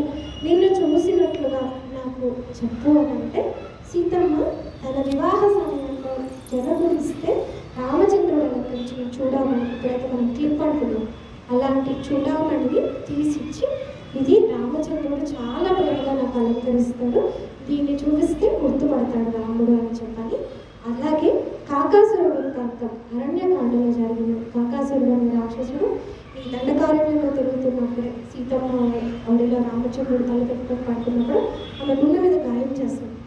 నిన్ను చూసినట్లుగా నాకు చెప్పు అని అంటే సీతమ్మ తన వివాహ సమయంలో జనగురిస్తే రామచంద్రుడు అలంకరించిన చూడమని, ఇప్పుడైతే మనం క్లిప్ అంటున్నాం, అలాంటి చూడమని తీసిచ్చి, ఇది రామచంద్రుడు చాలా ప్రేమగా నాకు అలంకరిస్తాడు, దీన్ని చూపిస్తే గుర్తుపడతాడు రాముడు అని చెప్పని. అలాగే కాకాసుర వృత్తాంతం అరణ్యకాండలో జరిగింది. కాకాసురుడు అనే రాక్షసుడు ఈ దండకారణ్యంలో తిరుగుతున్నప్పుడు సీతమ్మ ఒడిలో రామచంద్రుడు తలపెట్టుకొని పడుతున్నప్పుడు ఆమె గుండె మీద గాయం చేస్తుంది.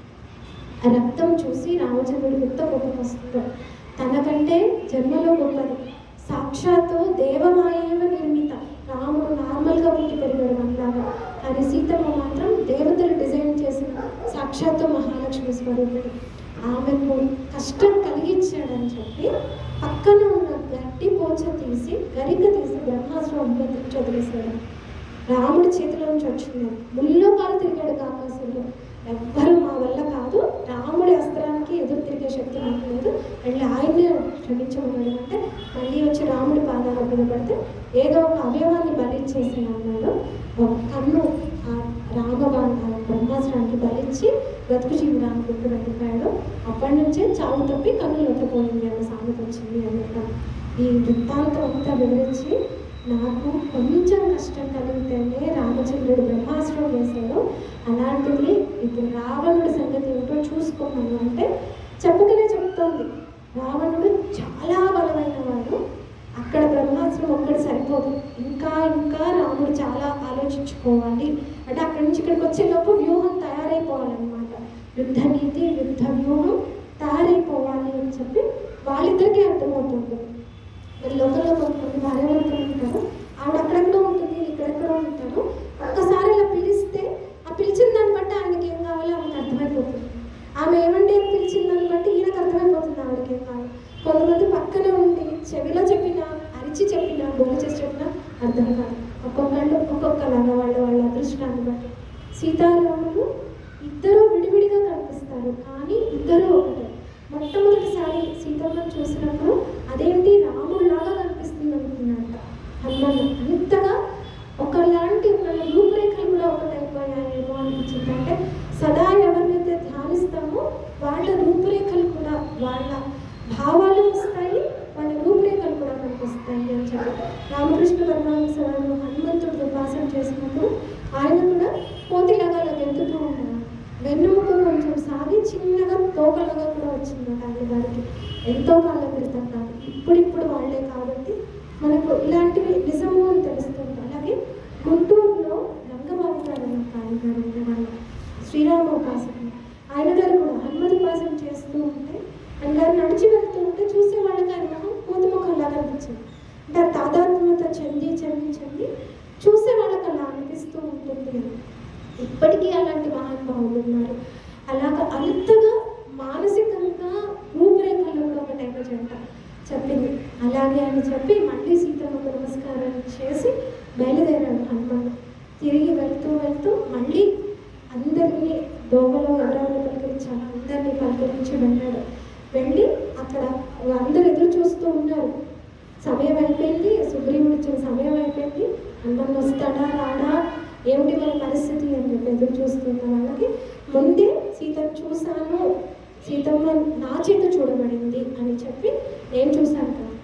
ఆ రక్తం చూసి రామచంద్రుడికి ఎంత కోపం వస్తుందో, తనకంటే జన్మలో గొప్పది సాక్షాత్తు దేవమాయేవ నిర్మిత, రాముడు నార్మల్గా పుట్టి పెరిగాడు మనలాగా, కానీ సీతమ్మ మాత్రం దేవతలు డిజైన్ చేసిన సాక్షాత్తు మహాలక్ష్మి స్వరూపుడు, ఆమెకు కష్టం కలిగించాడని చెప్పి పక్కన ఉన్న గడ్డి పోచ తీసి గరిక తీసి బ్రహ్మాస్త్రం అభ్యంతరించి వదిలేశాడు. రాముడి చేతిలోంచి వచ్చింది. ముల్లో కాలు తిరిగాడు కాకాసురుడు, ఎవ్వరూ మా వల్ల కాదు, రాముడి అస్త్రానికి ఎదురు తిరిగే శక్తి నాకు లేదు, వెళ్ళి ఆయన్నే క్షమించమన్నాడు. అంటే మళ్ళీ వచ్చి రాముడి పాదాల మీద పడితే ఏదో ఒక అవయవాన్ని బలిచ్చేసి అన్నాడు. ఒక కన్ను బ్రహ్మాస్త్రానికి బలిచ్చి బ్రతుకు జీవుడు అనుకుంటూ వెళ్ళిపోయాడు. అప్పటి నుంచే చావు తప్పి కన్నులోకి పోయింది అన్న సామెత వచ్చింది అన్నమాట. ఈ వృత్తాంతం అంతా వివరించి నాకు కొంచెం కష్టం కలిగితేనే రామచంద్రుడు బ్రహ్మాస్త్రం వేశాడు, అలాంటిది ఇప్పుడు రావణుడి సంగతి ఏమిటో చూసుకోమను అంటే చెప్పుకనే చెప్తోంది. రావణుడు చాలా బలమైన వాడు, అక్కడ బ్రహ్మాస్త్రం ఒక్కటి సరిపోదు, ఇంకా ఇంకా రాముడు చాలా ఆలోచించుకోవాలి. అంటే అక్కడి నుంచి ఇక్కడికి వచ్చేలోపు వ్యూహం తయారైపోవాలన్నమాట, యుద్ధ నీతి యుద్ధ వ్యూహం తయారైపోవాలి అని చెప్పి వాళ్ళిద్దరికీ అర్థమవుతుంది. మరి లోకల్లో కొంతమంది భార్యాభర్తలు ఉంటారు, ఆవిడ అక్కడెక్కడో ఉంటుంది, ఇక్కడెక్కడో ఉంటారు, ఒక్కసారి ఇలా పిలిస్తే ఆ పిలిచిన దాన్ని బట్టి ఆయనకి ఏం కావాలో ఆమెకు అర్థమైపోతుంది, ఆమె ఏమంటే ఏం పిలిచిన దాన్ని బట్టి ఈయనకు అర్థమైపోతుంది ఆవిడకి ఏం కావాలి. కొంతమంది పక్కనే ఉండి చెవిలో చెప్పినా అరిచి చెప్పినా బొమ్మ చేసి చెప్పినా అర్థం కాదు. ఒక్కొక్కలాగా వాళ్ళ అదృష్టాన్ని బట్టి సీతారాములు ఇద్దరు విడివిడిగా కనిపిస్తారు, కానీ ఇద్దరు ఒకటే. మొట్టమొదటిసారి సీతమ్మను చూసినప్పుడు అదేంటి రాముడిలాగా కనిపిస్తుంది అనుకున్నాడు హనుమన్న. అంతగా ఒకలాంటి వాళ్ళ రూపురేఖలు కూడా ఒకటైపోయాయేమో అనిపించింది. అంటే సదా ఎవరినైతే ధ్యానిస్తామో వాళ్ళ రూపురేఖలు కూడా, వాళ్ళ భావాలు వస్తాయి, వాళ్ళ రూపురేఖలు కూడా కనిపిస్తాయి అని చెప్పి రామకృష్ణ పరమహంస హనుమంతుడు ఉపాసన చేసినప్పుడు ఆయన కూడా కోతిలాగా అలా వెళ్తూ ఉంటారు, వెన్నుముక కొంచెం సాగి చిన్నగా తోకలాగా కూడా వచ్చింది ఆయన గారికి. ఎంతో కాలం క్రితం కాదు, ఇప్పుడిప్పుడు వాళ్ళే కాబట్టి మనకు ఇలాంటివి నిజము అని తెలుస్తుంది. అలాగే గుంటూరులో రంగబాబు గారు ఆయన గారు ఉండేవాళ్ళు, శ్రీరామ ఉపాసకులు. ఆయన గారు కూడా హనుమతి ఉపాసన చేస్తూ ఉంటే ఆయన గారు నడిచి వెళ్తూ ఉంటే చూసే వాళ్ళకి ఆయన మొహం పూతముఖంలా కనిపించింది. అంటే ఆ తాదాత్మ్యత చెంది చెంది చెంది చూసే వాళ్ళకి అలా అనిపిస్తూ ఉంటుంది. ఇప్పటికీ అలాంటి మహానుభావులు ఉన్నారు. అలాగా అంతగా మానసికంగా రూపురేఖల్లో కూడా ఒక టైంలో జంట చెప్పింది. అలాగే అని చెప్పి మళ్ళీ సీతమ్మకు నమస్కారం చేసి బయలుదేరాడు హనుమాన్. తిరిగి వెళ్తూ వెళ్తూ మళ్ళీ అందరినీ దోవలో ఎవరెవరు పలకరించాలి అందరినీ పలకరించి వెళ్ళాడు. వెళ్ళి అక్కడ అందరు ఎదురు చూస్తూ ఉన్నారు. సమయం అయిపోయింది, సుగ్రీవుడు ఇచ్చిన సమయం అయిపోయింది, హనుమాన్ వస్తాడా రాడా, ఏమిటి మన పరిస్థితి అని చెప్పి ఎదురు చూస్తున్న వాళ్ళకి ముందే సీతను చూశాను, సీతమ్మ నా చేత చూడబడింది అని చెప్పి నేను చూశాను కదా,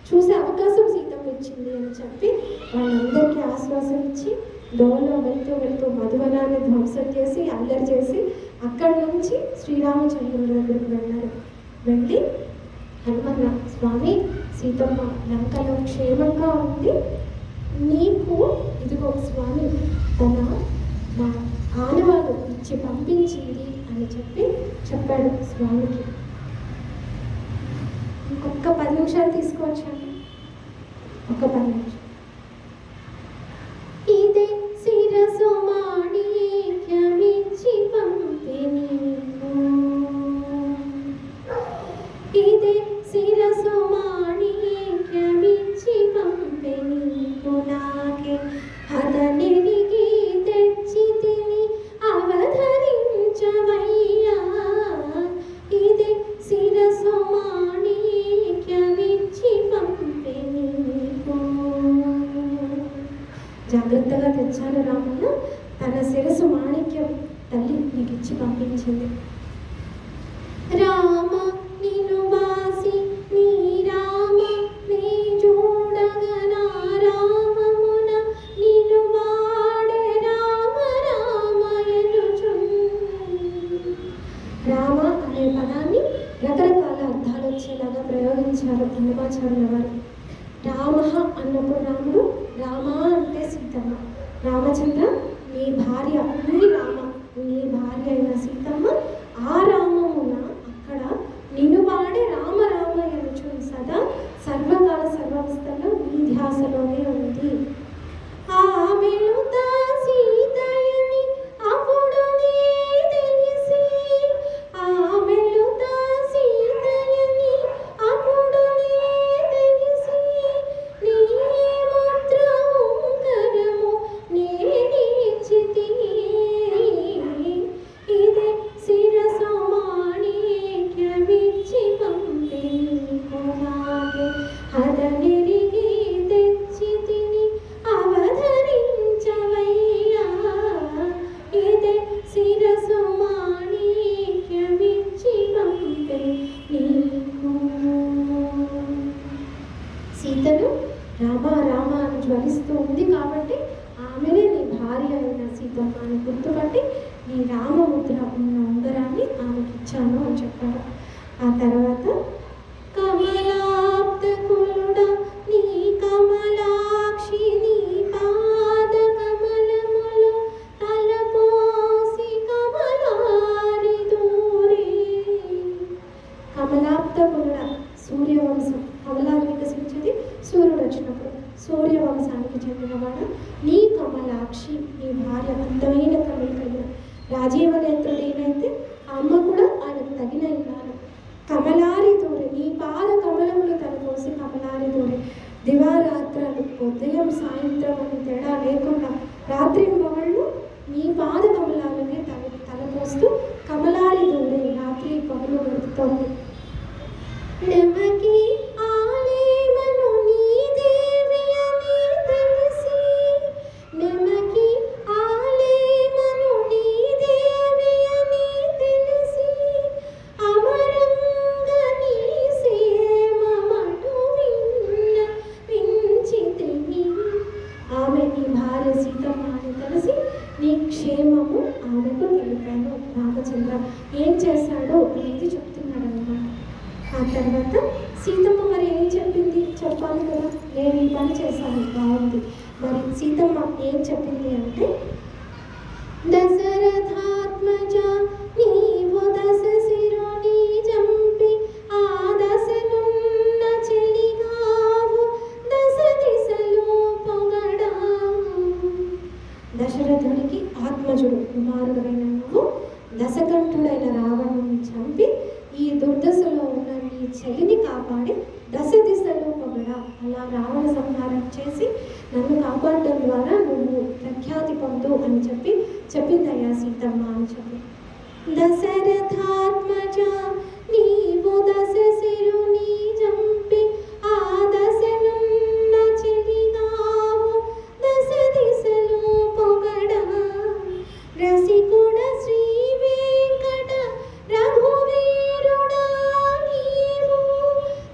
చూసే అవకాశం సీతమ్మ ఇచ్చింది అని చెప్పి వాళ్ళందరికీ ఆశ్వాసం ఇచ్చి దోవలో వెళ్తూ వెళ్తూ మధువనాన్ని ధ్వంసం చేసి అల్లరి చేసి అక్కడి నుంచి శ్రీరామచంద్రుడి దగ్గరికి వెళ్ళారు. వెళ్ళి హనుమన్న స్వామి, సీతమ్మ లంకలో క్షేమంగా ఉంది, నీకు ఇదిగో స్వామి తన మా ఆనవాళ్ళు ఇచ్చి పంపించింది అని చెప్పి చెప్పాడు స్వామికి. ఇంకొక 10 నిమిషాలు తీసుకోవచ్చండి, ఒక 10 నిమిషాలు. ఇదే శిరసు మాణిక్యమిచ్చి పంపే నీకు, ఇదే శిరసు మాణిక్యమిచ్చి పంపే నీకు, నాకే అదనిడిగి తెచ్చి తిని అవధరించవయ్యా, ఇదే శిరసు మాణిక్యమిచ్చి పంపే నీకు. జాగ్రత్తగా తెచ్చాను రామన్న, తన శిరసు మాణిక్యం తల్లి నీకు ఇచ్చి పంపించింది. రామ నిన్ను వాసి నీ రామ నీ చూడగనా రామమున నిన్ను వాడే రామ రామయనుచున్. రామ అనే పదాన్ని రకరకాల అర్థాలు వచ్చేలాగా ప్రయోగించారు హనుమాచార్యుల వారు. రామ అన్నప్పుడు రాముడు, రామ అంటే సీతమ్మ. రామచంద్ర నీ భార్య, నీ రామ నీ భార్య అయిన సీతమ్మ ఆ రామమున అక్కడ నిన్ను వాడే రామ రామయనుచు సదా సర్వకాల సర్వావస్థల్లో నీ ధ్యాసలోనే ఉంది. ఆమెను తా సీతయని అప్పుడు నీ తెలిసి, ఆమెను తా సీతయని అప్పుడు నీ తెలిసి, నీ ముద్ర ఉంగరము నేనిచ్చితి, ఇదే శిరసు మాణిక్యమిచ్చి పంపే నీకు, నాకే అదనిడిగి తెచ్చి తిని అవధరించవయ్యా, ఇదే శిరసు మాణిక్యమిచ్చి పంపే నీకు. సీతను రామ రామ అని జ్వలిస్తూ ఉంది కాబట్టి ఆమెనే నీ భార్య అయిన సీతమ్మ అని గుర్తుపట్టి నీ రామముద్ర ఉన్న ఉంగరాన్ని ఆమెకి ఇచ్చాను అని చెప్పారు. ఆ తర్వాత కమలాప్తకులుడా నీ కమలాక్షి నీ పాద కమలములు తలపోసి కమలారి దూరే. కమలాప్తకులుడా సూర్యవంశం, కమలాలు వికసించేది సూర్యుడు వచ్చినప్పుడు. సూర్యవంశానికి చెందినవాడు నీ కమలాక్షి నీ భార్య, అందమైన కమలు కలిగిన రాజీవ నేత్రుడైనైతే అమ్మ కూడా ఆయనకు తగిన ఇల్లాలు. కమలారి దూరి నీ పాద కమలములు తలపోసి కమలారి దూరి. దివారాత్రాలు ఉదయం సాయంత్రం అని తేడా లేకుండా రాత్రి పగళ్ళు నీ పాద కమలాలనే తలపోస్తూ కమలారి దూరి రాత్రి పగలు గడుపుతోంది. నెమకి ఆలేమను నీ దేవి అని తెలిసి, నెమకి ఆలేమను నీ దేవి అని తెలిసి, అమరంగ నీ సేమమటు వించితిని. ఆమె నీ భార్య సీతమ్మ అని తెలిసి నీ క్షేమము ఆమెకు తెలిపాను. రామచంద్ర ఏం చేశాడో నీ ఆ తర్వాత సీతమ్మ మరి ఏం చెప్పింది చెప్పాలి కదా, నేను ఈ పని చేశాను బాగుంది. మరి సీతమ్మ ఏం చెప్పింది అంటే, దశరథాత్మజ నీవు దశ శిరుని జంపి ఆ దశనున్న చెలిగావు దశ దిశలో పొగడావు. దశరథుడికి ఆత్మజుడు కుమారుడైన నువ్వు దశకంఠుడైన రావణుని చంపి ఈ దుర్దశలో ఉన్న నీ చెలిని కాపాడి దశ దిశలో పొగడా. అలా రావణ సంహారం చేసి నన్ను కాపాడడం ద్వారా నువ్వు ప్రఖ్యాతి పొందు అని చెప్పిందయ్యా సీతమ్మ అని చెప్పి. దశరథాత్మజ నీవు దశ శిరుని జంపి ఆ దశనున్న చెలిగావు దశ దిశలో పొగడా. రసికుడ శ్రీ వెంకట రఘువీరుడా నీవు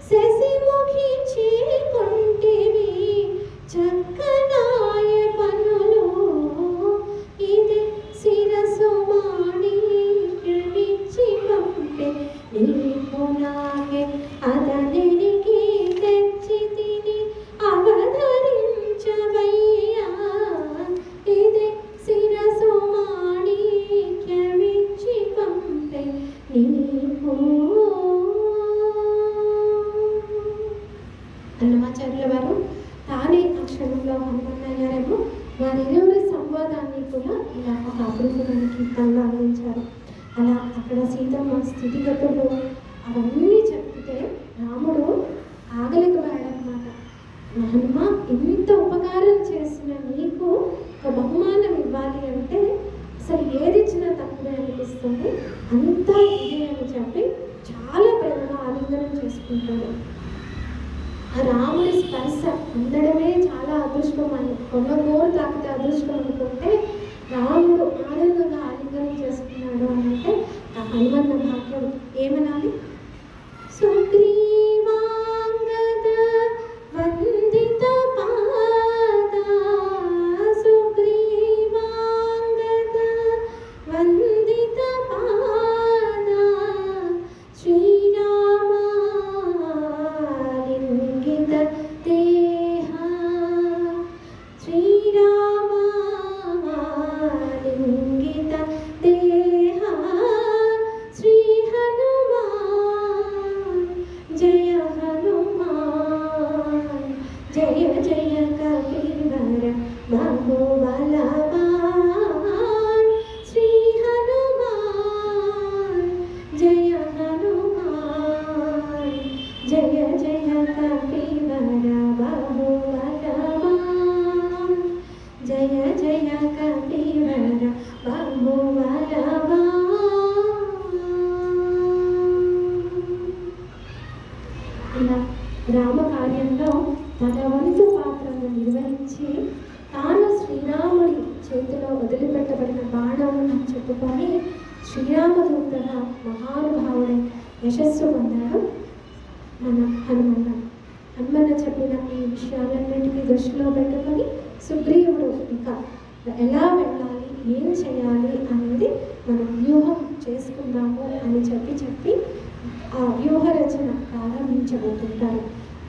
శశిముఖి చేకొంటివి చక్కనాయ పనులు ఇది శిరసు మాణిక్యమిచ్చి పంపే నీకు నాకే అదనిడికి తెచ్చి తిని అవతరించవయ్యా ఇది శిరసు మాణిక్యమిచ్చి పంపే నీకు. అన్నమాచార్యుల వారు తానే ఆ క్షణంలో హనుమన్నయ్యారేమో వారిరువురి సంవాదాన్ని కూడా ఇలా ఒక అద్భుతమైన కీర్తనలో అందించారు. అలా అక్కడ సీతమ్మ స్థితిగతులు అవన్నీ చెప్తే రాముడు ఆగలేకపోయాడనమాట. హనుమ ఇంత ఉపకారం చేసిన నీకు ఒక బహుమానం ఇవ్వాలి అంటే అసలు ఏది ఇచ్చినా తక్కువే అనిపిస్తుంది, అంతా ఇదే అని చెప్పి చాలా ప్రేమగా ఆలింగనం చేసుకుంటాడు. ఆ రాముడి స్పర్శ అందడమే చాలా అదృష్టం అని కొన్న గోరు తాకితే అదృష్టం అనుకుంటే రాముడు ఆనందంగా ఆలింగనం చేసుకున్నాడు అని అంటే ఆ హనుమన్న భాగ్యం ఏమనాలి. సుగ్రీవాంగద వందిత పాద సుగ్రీవాంగద వందిత పాద శ్రీరామాలింగిత దేహ శ్రీరామాలింగిత దేహ శ్రీ హనుమాన్ జయ హనుమాన్ జయ జయ కపీవర బాహుబలవాన్ శ్రీ హనుమాన్ జయ హనుమాన్ జయ జయ కపీవర బాహుబలవాన్ జయ జయ కపీవర బాహుబలవాన్. ఇలా రామకార్యంలో తన వంతు పాత్రను నిర్వహించి తాను శ్రీరాముడి చేతిలో వదిలిపెట్టబడిన బాణం అని చెప్పుకొని శ్రీరామదూతగా మహానుభావుడై యశస్సు పొందాడు మన హనుమన్న. హనుమన్న చెప్పిన ఈ విషయాలన్నింటినీ దృష్టిలో పెట్టుకొని సుగ్రీవుడు ఇక ఎలా వెళ్ళాలి, ఏం చేయాలి అనేది మనం వ్యూహం చేసుకుందాము అని చెప్పి ఆ వ్యూహ రచన ప్రారంభించబోతుంటారు.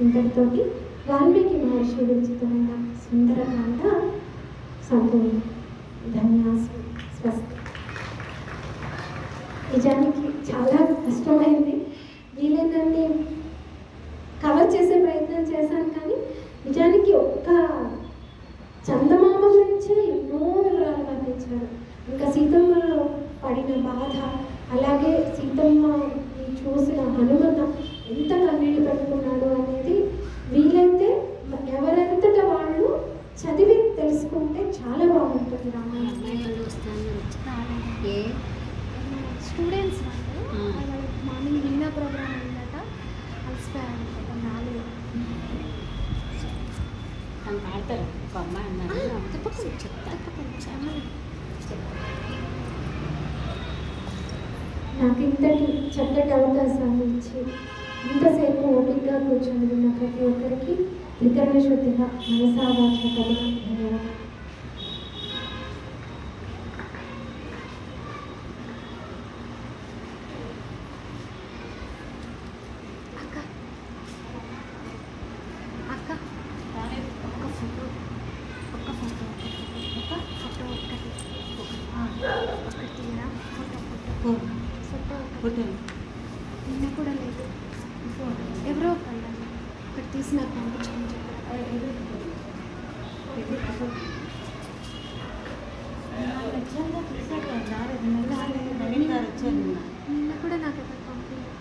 ఇంతటితోటి వాల్మీకి మహర్షి విరచితమైన సుందరకాండ సంపూర్ణం. ధన్యవాదాలు. స్వస్తి. నిజానికి చాలా కష్టమైంది, వీలైనండి కవర్ చేసే ప్రయత్నం చేశాను, కానీ నిజానికి ఒక్క చందమామ గురించే ఎన్నో వివరాలు వర్ణించారు. ఇంకా సీతమ్మలో పడిన బాధ, అలాగే సీతమ్మ చూసిన హనుమన్న ఎంత కన్నీళ్ళు పెట్టుకున్నాడు అనేది వీలైతే ఎవరెంతట వాళ్ళు చదివి తెలుసుకుంటే చాలా బాగుంటుంది. స్టూడెంట్స్ మార్నింగ్ విన్నా ప్రోగ్రామ్ అయిందట, అలసిపోయాను నాలుగు ఆడతారు ఒక అమ్మాయి అన్నారు నాకు ఇంతటి చక్కటి అవకాశాన్ని ఇచ్చి ఇంతసేపు ఓపికగా కూర్చొని ఉన్న ప్రతి ఒక్కరికి త్రికరణ శుద్ధిగా మనసావాచ ధన్యవాదాలు. నిన్న కూడా లేదు. ఎవరో ఒకళ్ళు ఇక్కడ తీసి నాకు పంపించుకుని చెప్పారు. నిన్న కూడా నాకు ఒకటి పంపించారు.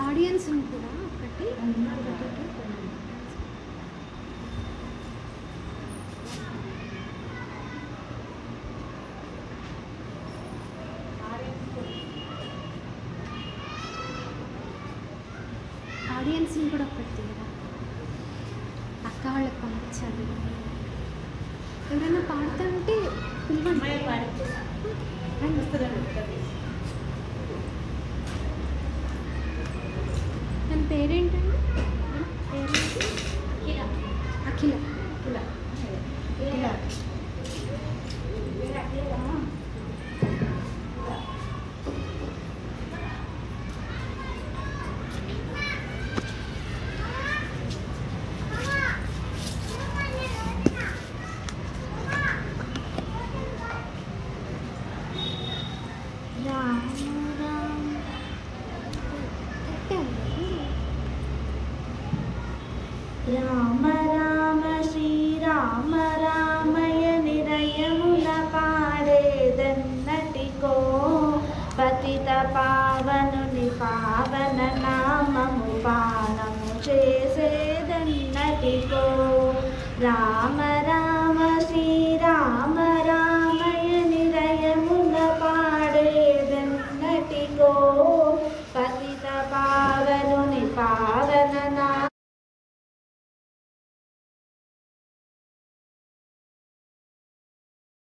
ఆడియన్స్ కూడా ఒకటి ఆడియన్స్ని కూడా ఒకటి తీయరా అక్క వాళ్ళకి పంపించాలి. ఎవరైనా పాడుతుంటే పిలవండి. తన పేరేంటండి? పేరేంటి? అఖిల. రామ రామ శ్రీరామ రామయ నిరయమున పాడేదన్నటికో పతిత పావనుని పావన నామము పానము చేసేదన్నటికో రామ రామ శ్రీరామ రామయ నిరయమున పాడేదన్నటికో పతిత పావనుని పావన